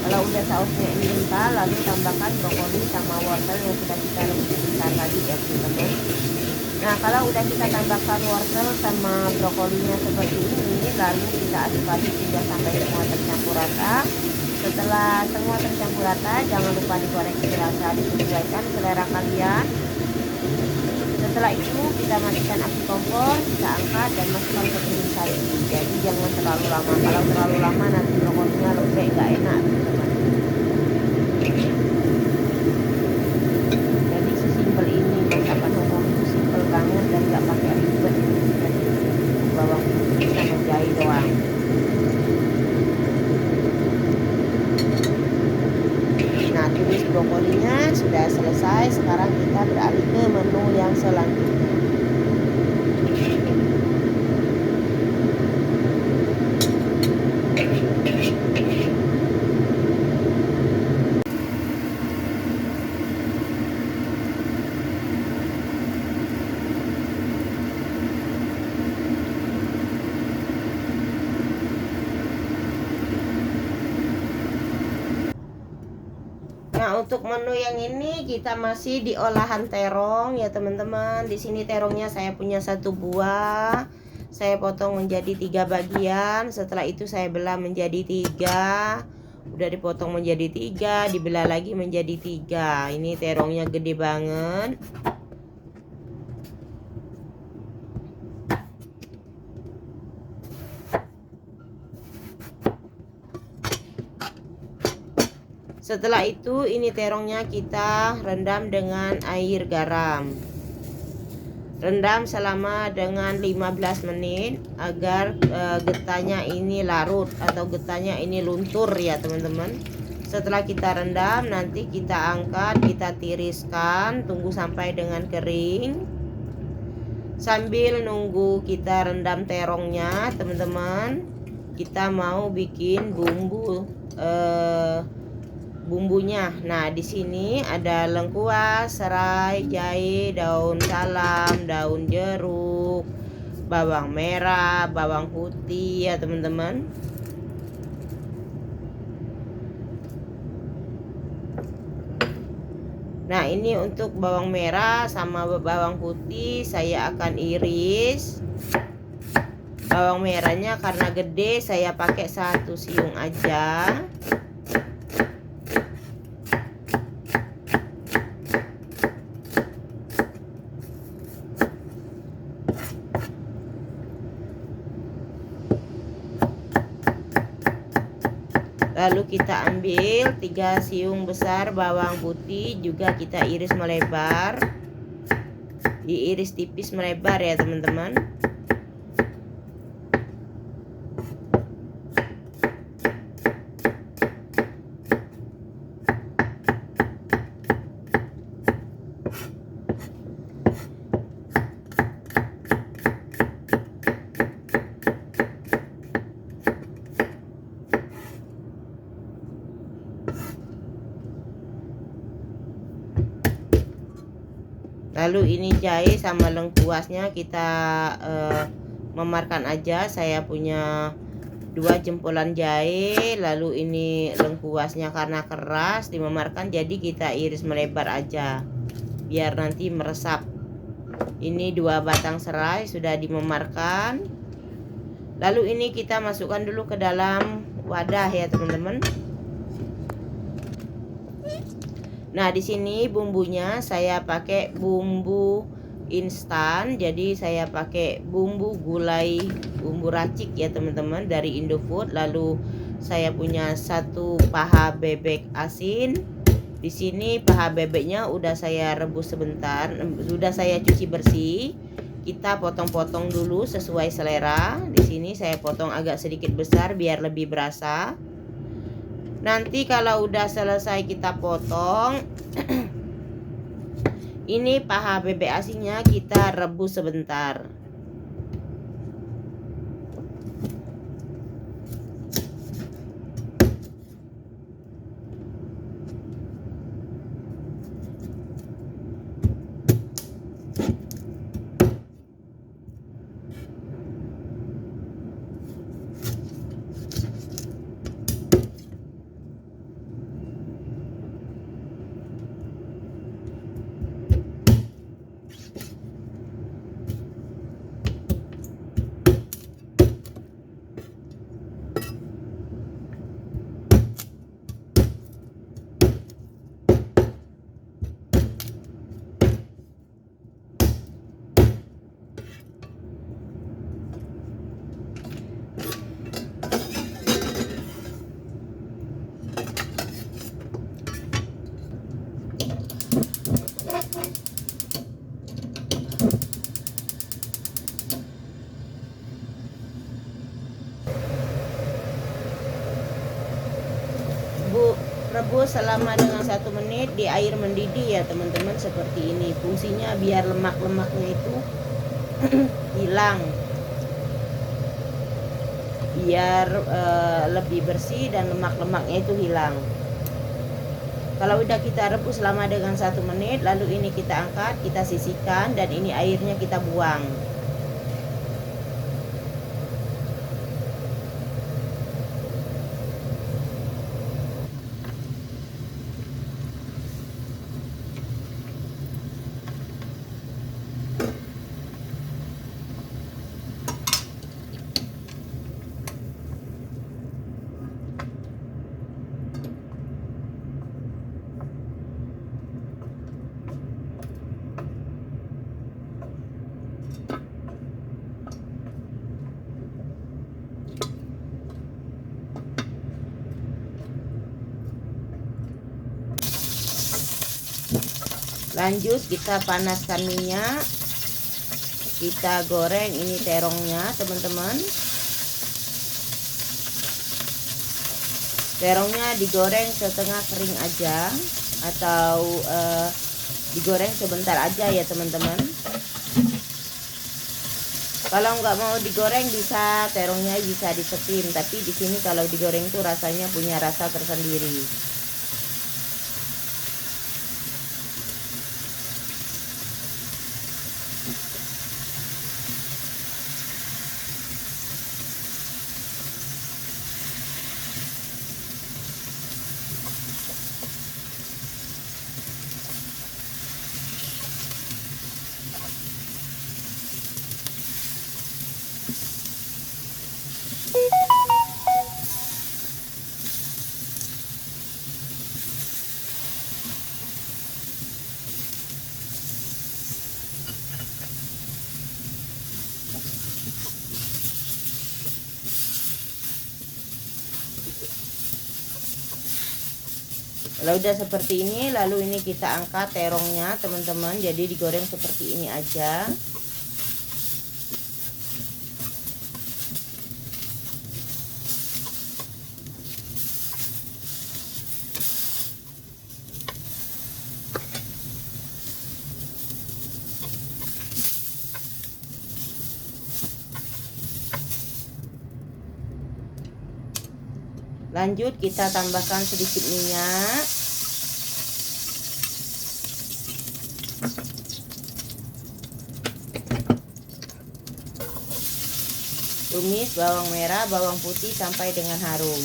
Kalau udah sausnya ini kental, lalu tambahkan brokoli sama wortel yang sudah kita rebus bentar tadi ya teman-teman. Nah, kalau udah kita tambahkan wortel sama brokolinya seperti ini, lalu kita aduk-aduk hingga sampai semua tercampur rata. Setelah semua tercampur rata, jangan lupa dikoreksi rasa, disesuaikan selera kalian. Setelah itu kita matikan api kompor, kita angkat dan masukkan ke piring saji. Jadi jangan terlalu lama. Kalau terlalu lama nanti brokolinya lembek, nggak enak teman-teman. Jadi sesimpel ini masakan homemade itu simpel banget dan nggak pakai ribet. Bawang putih sama jahe doang. Nah, tumis brokolinya sudah selesai. Sekarang kita beralih ke menu yang selanjutnya. Nah, untuk menu yang ini kita masih di olahan terong ya teman-teman. Di sini terongnya saya punya 1 buah. Saya potong menjadi 3 bagian. Setelah itu saya belah menjadi 3. Udah dipotong menjadi 3, dibelah lagi menjadi 3. Ini terongnya gede banget. Setelah itu ini terongnya kita rendam dengan air garam. Rendam selama dengan 15 menit agar getahnya ini larut atau getahnya ini luntur ya teman-teman. Setelah kita rendam, nanti kita angkat, kita tiriskan, tunggu sampai dengan kering. Sambil nunggu kita rendam terongnya teman-teman, kita mau bikin bumbunya. Nah, di sini ada lengkuas, serai, jahe, daun salam, daun jeruk, bawang merah, bawang putih ya teman-teman. Nah, ini untuk bawang merah sama bawang putih saya akan iris. Bawang merahnya karena gede saya pakai 1 siung aja. Lalu kita ambil 3 siung besar bawang putih, juga kita iris melebar. Diiris tipis melebar ya teman-teman. Lalu ini jahe sama lengkuasnya kita memarkan aja. Saya punya 2 jempolan jahe, lalu ini lengkuasnya karena keras dimemarkan, jadi kita iris melebar aja biar nanti meresap. Ini 2 batang serai sudah dimemarkan. Lalu ini kita masukkan dulu ke dalam wadah ya teman-teman. Nah, di sini bumbunya saya pakai bumbu instan. Jadi saya pakai bumbu gulai, bumbu racik ya teman-teman dari Indofood. Lalu saya punya 1 paha bebek asin. Di sini paha bebeknya udah saya rebus sebentar, sudah saya cuci bersih. Kita potong-potong dulu sesuai selera. Di sini saya potong agak sedikit besar biar lebih berasa. Nanti kalau udah selesai kita potong, ini paha bebek asinnya kita rebus sebentar. Rebus selama dengan 1 menit di air mendidih ya teman-teman, seperti ini. Fungsinya biar lemak-lemaknya itu hilang, biar lebih bersih dan lemak-lemaknya itu hilang. Kalau udah kita rebus selama dengan 1 menit, lalu ini kita angkat, kita sisihkan, dan ini airnya kita buang. Lanjut kita panaskan minyak, kita goreng ini terongnya teman-teman. Terongnya digoreng setengah kering aja, atau digoreng sebentar aja ya teman-teman. Kalau nggak mau digoreng bisa, terongnya bisa di steam, tapi di sini kalau digoreng tuh rasanya punya rasa tersendiri. Kalau udah seperti ini, lalu ini kita angkat terongnya teman-teman. Jadi digoreng seperti ini aja. Lanjut kita tambahkan sedikit minyak. Tumis bawang merah, bawang putih sampai dengan harum.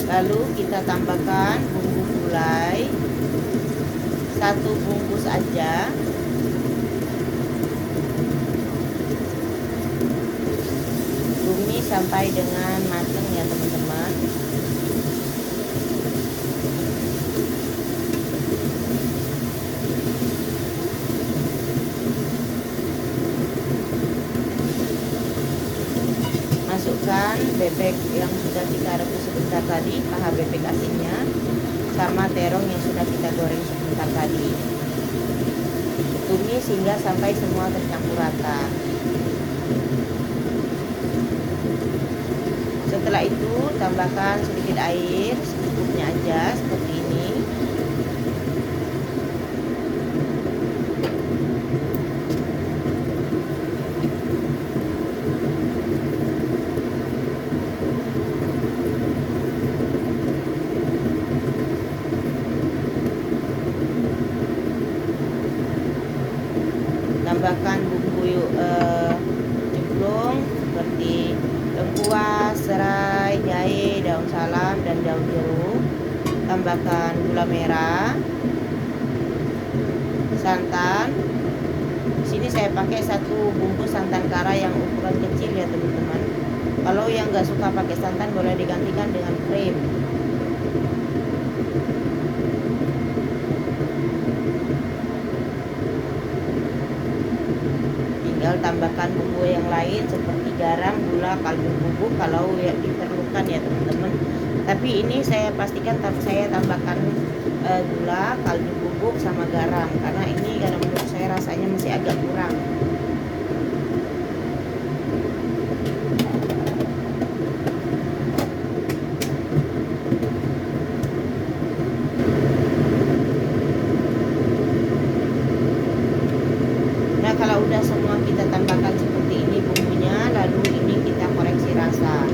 Lalu kita tambahkan bumbu gulai 1 bungkus aja. Tumis sampai dengan matang ya teman-teman. Masukkan bebek yang sudah kita rebus sebentar tadi, paha bebek asinnya, sama terong yang sudah kita goreng sebentar tadi. Tumis hingga sampai semua tercampur rata. Setelah itu tambahkan sedikit air, secukupnya aja seperti ini. Tambahkan bumbu cemplung seperti lengkuas, serai, jahe, daun salam, dan daun jeruk. Tambahkan gula merah, santan. Di sini saya pakai 1 bungkus santan kara yang ukuran kecil ya teman-teman. Kalau yang nggak suka pakai santan boleh digantikan dengan krim. Tinggal tambahkan bumbu yang lain seperti garam, gula, kaldu bubuk kalau ya diperlukan ya teman-teman. Tapi ini saya pastikan saya tambahkan gula, kaldu bubuk sama garam karena ini kalau menurut saya rasanya masih agak kurang. Nah, kalau udah semua kita tambahkan seperti ini bumbunya, lalu ini kita koreksi rasa.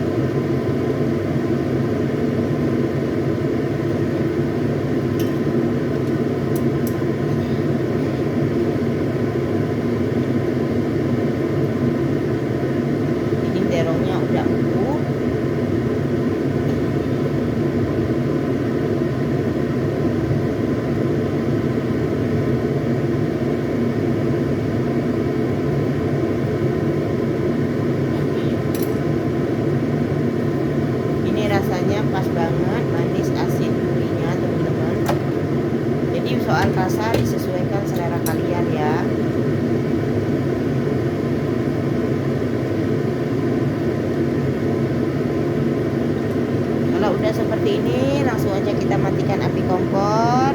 Ini terongnya udah empuk. Rasanya pas banget, manis, asin, gurihnya teman-teman. Jadi soal rasa disesuaikan selera kalian ya. Kalau udah seperti ini langsung aja kita matikan api kompor.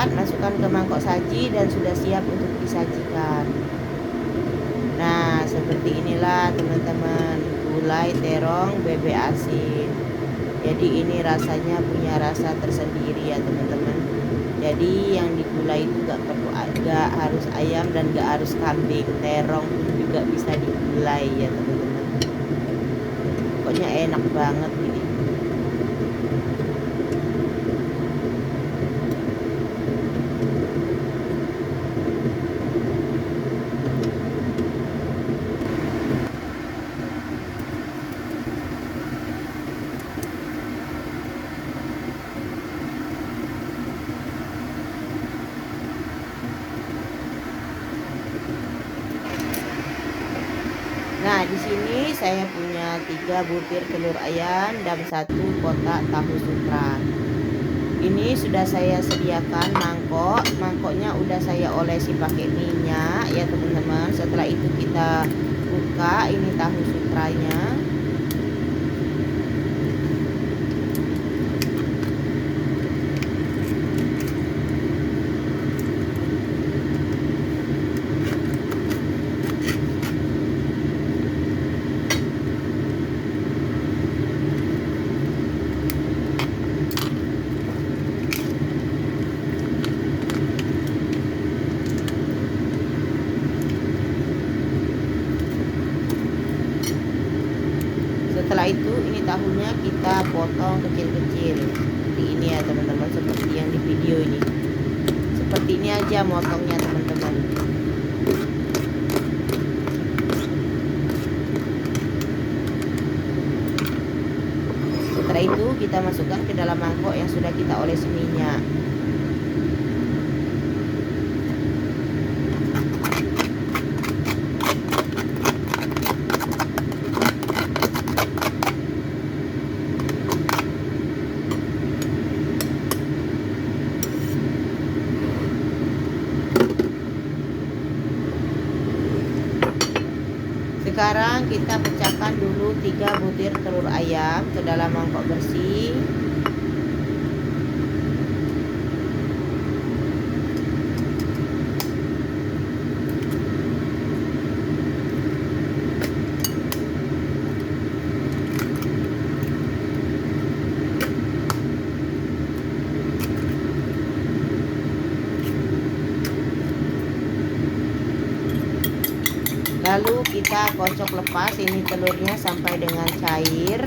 Masukkan ke mangkok saji dan sudah siap untuk disajikan. Nah, seperti inilah teman-teman, gulai terong bebek asin. Jadi ini rasanya punya rasa tersendiri ya teman-teman. Jadi yang digulai itu gak harus ayam dan gak harus kambing, terong pun juga bisa digulai ya teman-teman. Pokoknya enak banget ini. Nah, di sini saya punya 3 butir telur ayam dan 1 kotak tahu sutra. Ini sudah saya sediakan mangkoknya udah saya olesi pakai minyak ya teman-teman. Setelah itu kita buka ini tahu sutranya. ini tahunya kita potong kecil-kecil seperti ini ya teman-teman, seperti yang di video ini. Seperti ini aja motongnya teman-teman. Setelah itu kita masukkan ke dalam mangkok yang sudah kita olesi minyak. Sekarang kita pecahkan dulu 3 butir telur ayam ke dalam mangkok bersih. Lalu kita kocok lepas ini telurnya sampai dengan cair.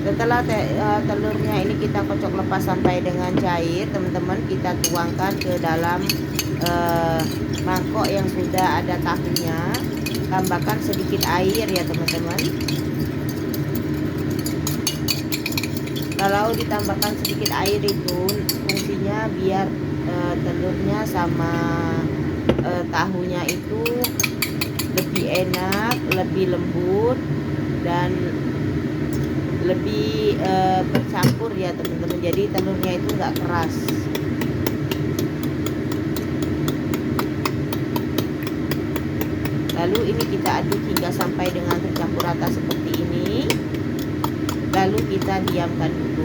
Setelah telurnya ini kita kocok lepas sampai dengan cair teman-teman, kita tuangkan ke dalam mangkok yang sudah ada tahunya. Tambahkan sedikit air ya teman-teman. Kalau ditambahkan sedikit air itu fungsinya biar telurnya sama tahunya itu lebih enak, lebih lembut dan lebih bercampur ya teman-teman. Jadi telurnya itu nggak keras. Lalu ini kita aduk hingga sampai dengan tercampur rata seperti ini. Lalu kita diamkan dulu.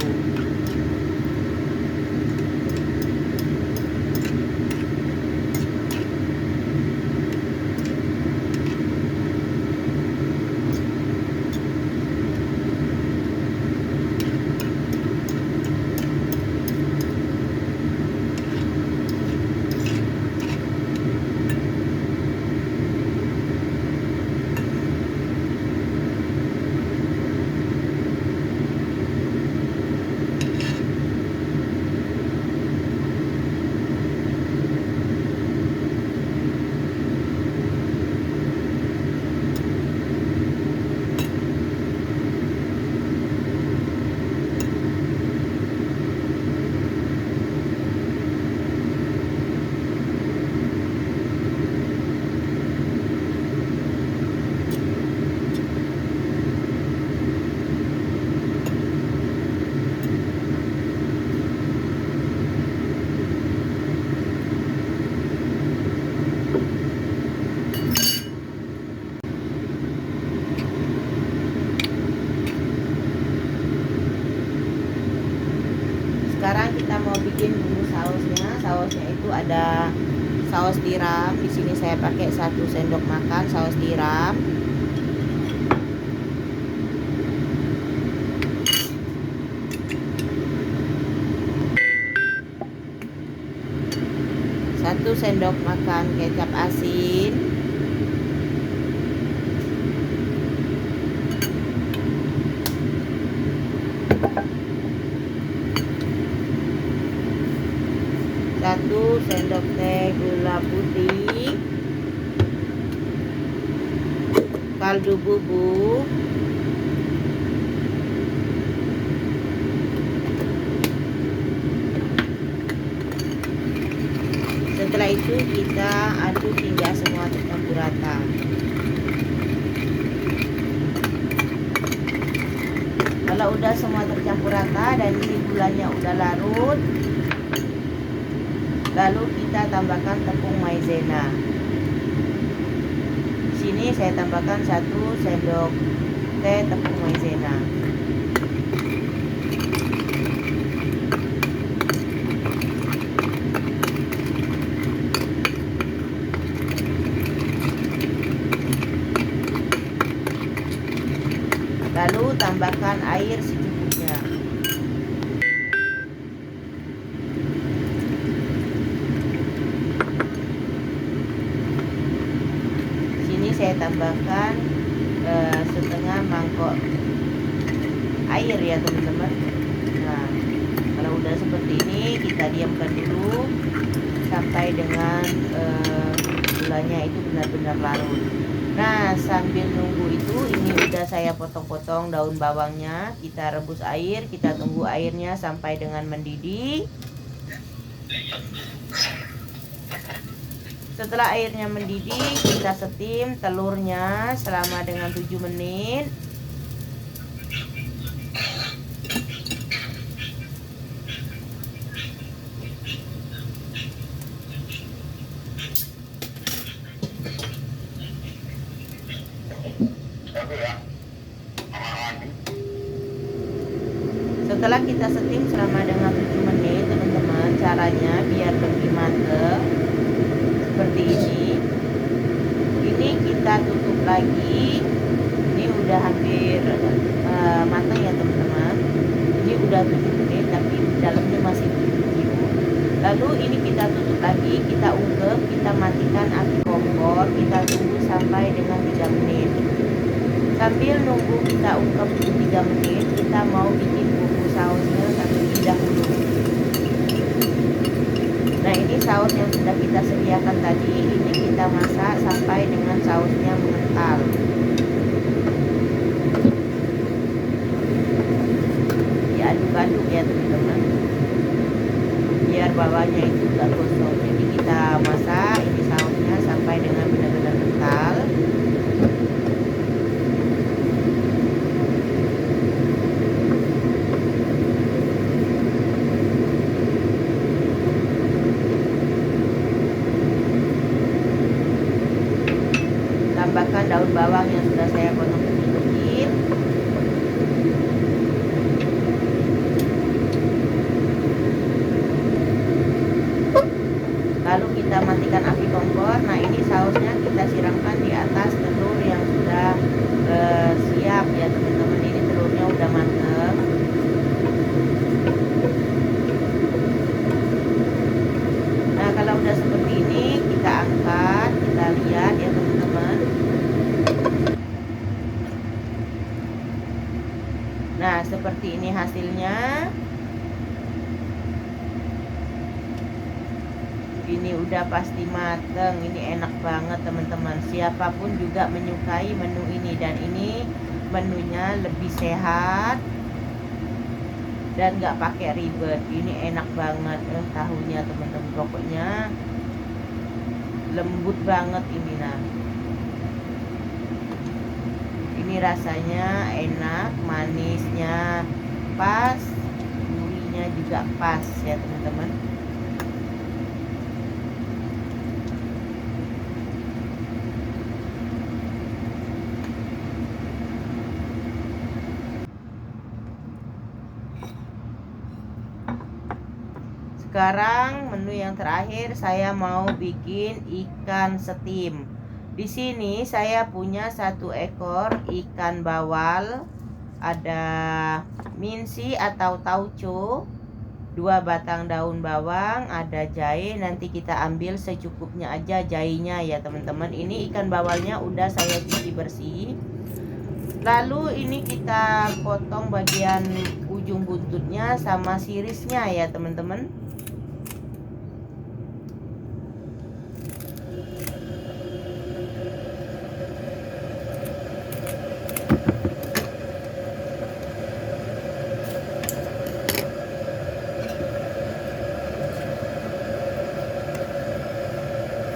Sekarang kita mau bikin bumbu sausnya. Sausnya itu ada saus tiram. Di sini saya pakai 1 sendok makan saus tiram. Satu sendok makan kecap asin. Satu sendok teh gula putih, kaldu bubuk, setelah itu kita aduk hingga semua tercampur Kalau udah semua tercampur rata dan ini gulanya udah larut, lalu kita tambahkan tepung maizena. Di sini saya tambahkan 1 sendok teh tepung maizena. Lalu tambahkan air secukupnya. Sini saya tambahkan setengah mangkok air ya teman-teman. Nah, kalau udah seperti ini kita diamkan dulu sampai dengan gulanya itu benar-benar larut. Nah, sambil nunggu itu, ini udah saya potong-potong daun bawangnya. Kita rebus air, kita tunggu airnya sampai dengan mendidih. Setelah airnya mendidih, kita steam telurnya selama dengan 7 menit. Setelah kita steam selama dengan 7 menit teman-teman, caranya biar lebih matang seperti ini. Ini kita tutup lagi. Ini udah hampir matang ya teman-teman. Ini udah 7 menit tapi dalamnya masih biru. Lalu ini kita tutup lagi, kita ungkep, kita matikan api kompor, kita tunggu sampai dengan 3 menit. Sambil nunggu kita ungkep 3 menit, kita mau bikin bumbu sausnya terlebih dahulu. Nah, ini saus yang sudah kita sediakan tadi, ini kita masak sampai dengan sausnya mengental. Diaduk-aduk ya teman-teman, biar bawahnya itu gak gosong. Jadi kita masak ini sausnya sampai dengan benar-benar kental. Tambahkan daun bawang yang sudah saya potong kecil-kecil. Lalu kita matikan api kompor. Nah, ini sausnya kita siramkan di atas telur yang sudah siap ya teman-teman. Ini telurnya udah matang. Nah, kalau udah seperti ini kita angkat, kita lihat ya teman-teman. Nah, seperti ini hasilnya. Ini udah pasti mateng. Ini enak banget teman-teman. Siapapun juga menyukai menu ini, dan ini menunya lebih sehat dan gak pakai ribet. Ini enak banget tahunya teman-teman. Pokoknya lembut banget ini. Nah, ini rasanya enak, manisnya pas, gurihnya juga pas ya teman-teman. Sekarang menu yang terakhir, saya mau bikin ikan steam. Di sini saya punya 1 ekor ikan bawal, ada minsi atau tauco, 2 batang daun bawang, ada jahe. Nanti kita ambil secukupnya aja jahenya ya teman-teman. Ini ikan bawalnya udah saya cuci bersih. Lalu ini kita potong bagian ujung buntutnya sama sirisnya ya teman-teman.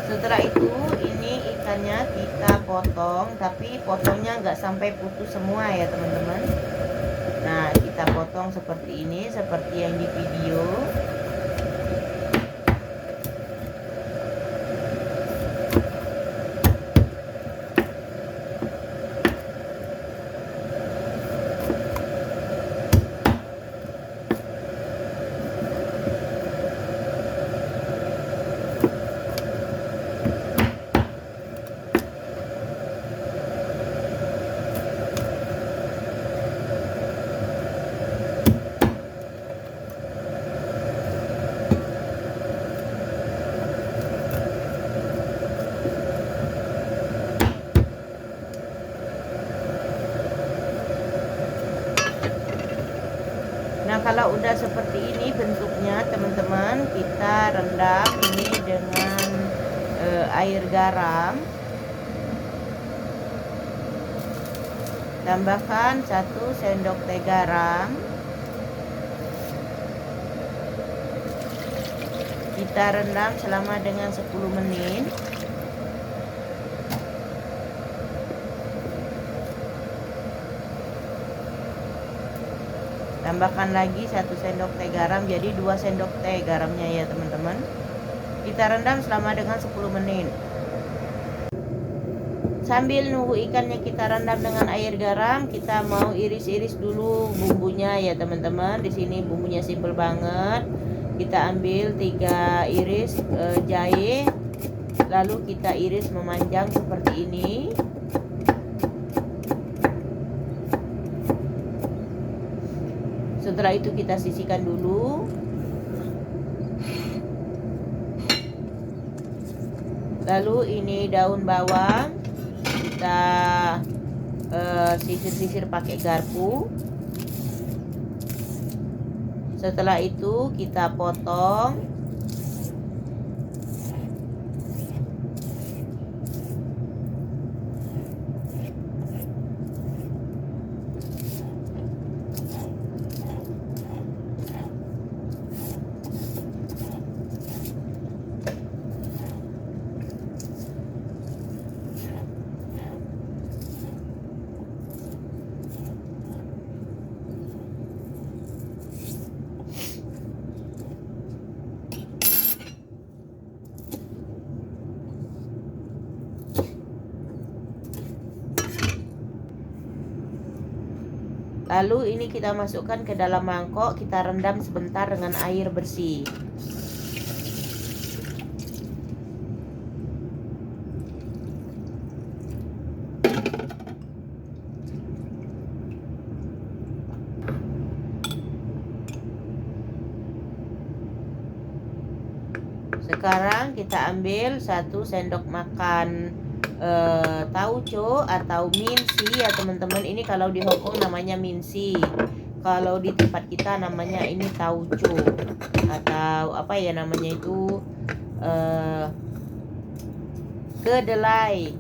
Setelah itu ini ikannya kita potong, tapi potongnya nggak sampai putus semua ya teman-teman. Nah, kita potong seperti ini, seperti yang di video. Nah, kalau udah seperti ini bentuknya teman-teman, kita rendam ini dengan air garam. Tambahkan 1 sendok teh garam. Kita rendam selama dengan 10 menit. Tambahkan lagi 1 sendok teh garam, jadi 2 sendok teh garamnya ya teman-teman. Kita rendam selama dengan 10 menit. Sambil nunggu ikannya kita rendam dengan air garam, kita mau iris-iris dulu bumbunya ya teman-teman. Di sini bumbunya simple banget. Kita ambil 3 iris jahe, lalu kita iris memanjang seperti ini. Setelah itu kita sisihkan dulu. Lalu ini daun bawang kita sisir-sisir pakai garpu. Setelah itu kita potong. Lalu ini kita masukkan ke dalam mangkok, kita rendam sebentar dengan air bersih. Sekarang kita ambil 1 sendok makan tauco atau minsi ya teman-teman. Ini kalau di Hongkong namanya minsi, kalau di tempat kita namanya ini tauco atau apa ya namanya itu, kedelai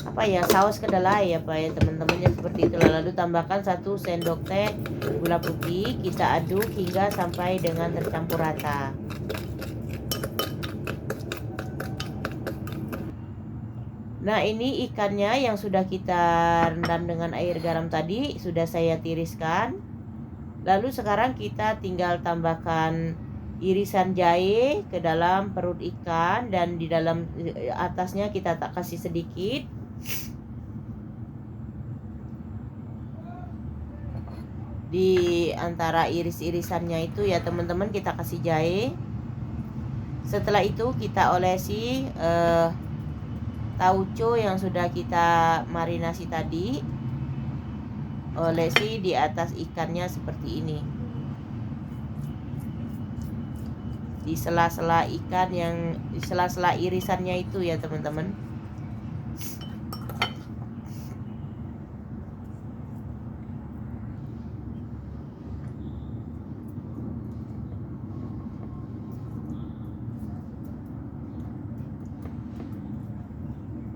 apa ya, saus kedelai apa ya teman-temannya, seperti itulah. Lalu tambahkan 1 sendok teh gula putih, kita aduk hingga sampai dengan tercampur rata. Nah, ini ikannya yang sudah kita rendam dengan air garam tadi sudah saya tiriskan. Lalu sekarang kita tinggal tambahkan irisan jahe ke dalam perut ikan, dan di dalam atasnya kita tak kasih sedikit. Di antara iris-irisannya itu ya teman-teman kita kasih jahe. Setelah itu kita olesi tauco yang sudah kita marinasi tadi, olesi di atas ikannya seperti ini, di sela-sela ikan, yang di sela-sela irisannya itu ya teman-teman.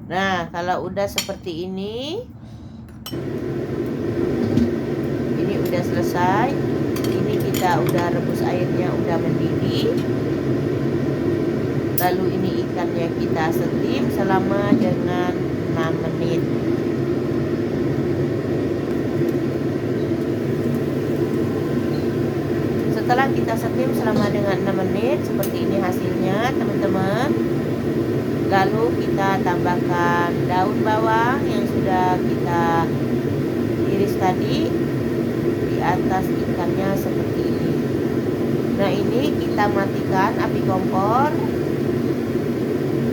Nah, kalau udah seperti ini udah selesai. Ini kita udah rebus airnya, udah mendidih. Lalu ini ikannya kita steam selama dengan 6 menit. Setelah kita steam selama dengan 6 menit, seperti ini hasilnya teman-teman. Lalu kita tambahkan daun bawang yang sudah kita iris tadi di atas ikannya seperti ini. Nah, ini kita matikan api kompor,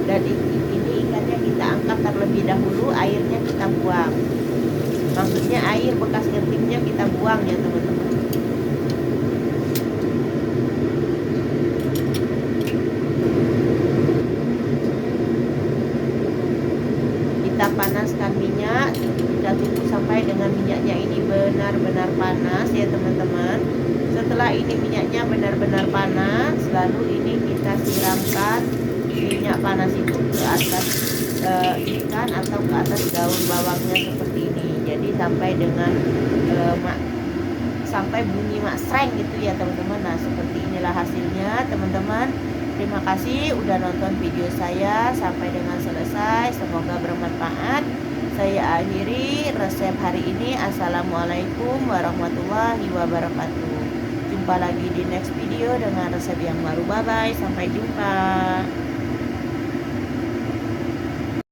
dan ini ikannya kita angkat terlebih dahulu, airnya kita buang. Maksudnya air bekas gentingnya kita buang ya teman-teman. Kita panaskan minyak, kita tunggu sampai dengan minyaknya ini benar-benar panas ya teman-teman. Setelah ini minyaknya benar-benar panas, lalu ini kita siramkan minyak panas itu ke atas ikan atau ke atas daun bawangnya seperti ini. Jadi sampai dengan sampai bunyi maksreng gitu ya teman-teman. Nah, seperti inilah hasilnya teman-teman. Terima kasih udah nonton video saya sampai dengan selesai, semoga bermanfaat. Saya akhiri resep hari ini. Assalamualaikum warahmatullahi wabarakatuh. Jumpa lagi di next video dengan resep yang baru. Bye bye, sampai jumpa.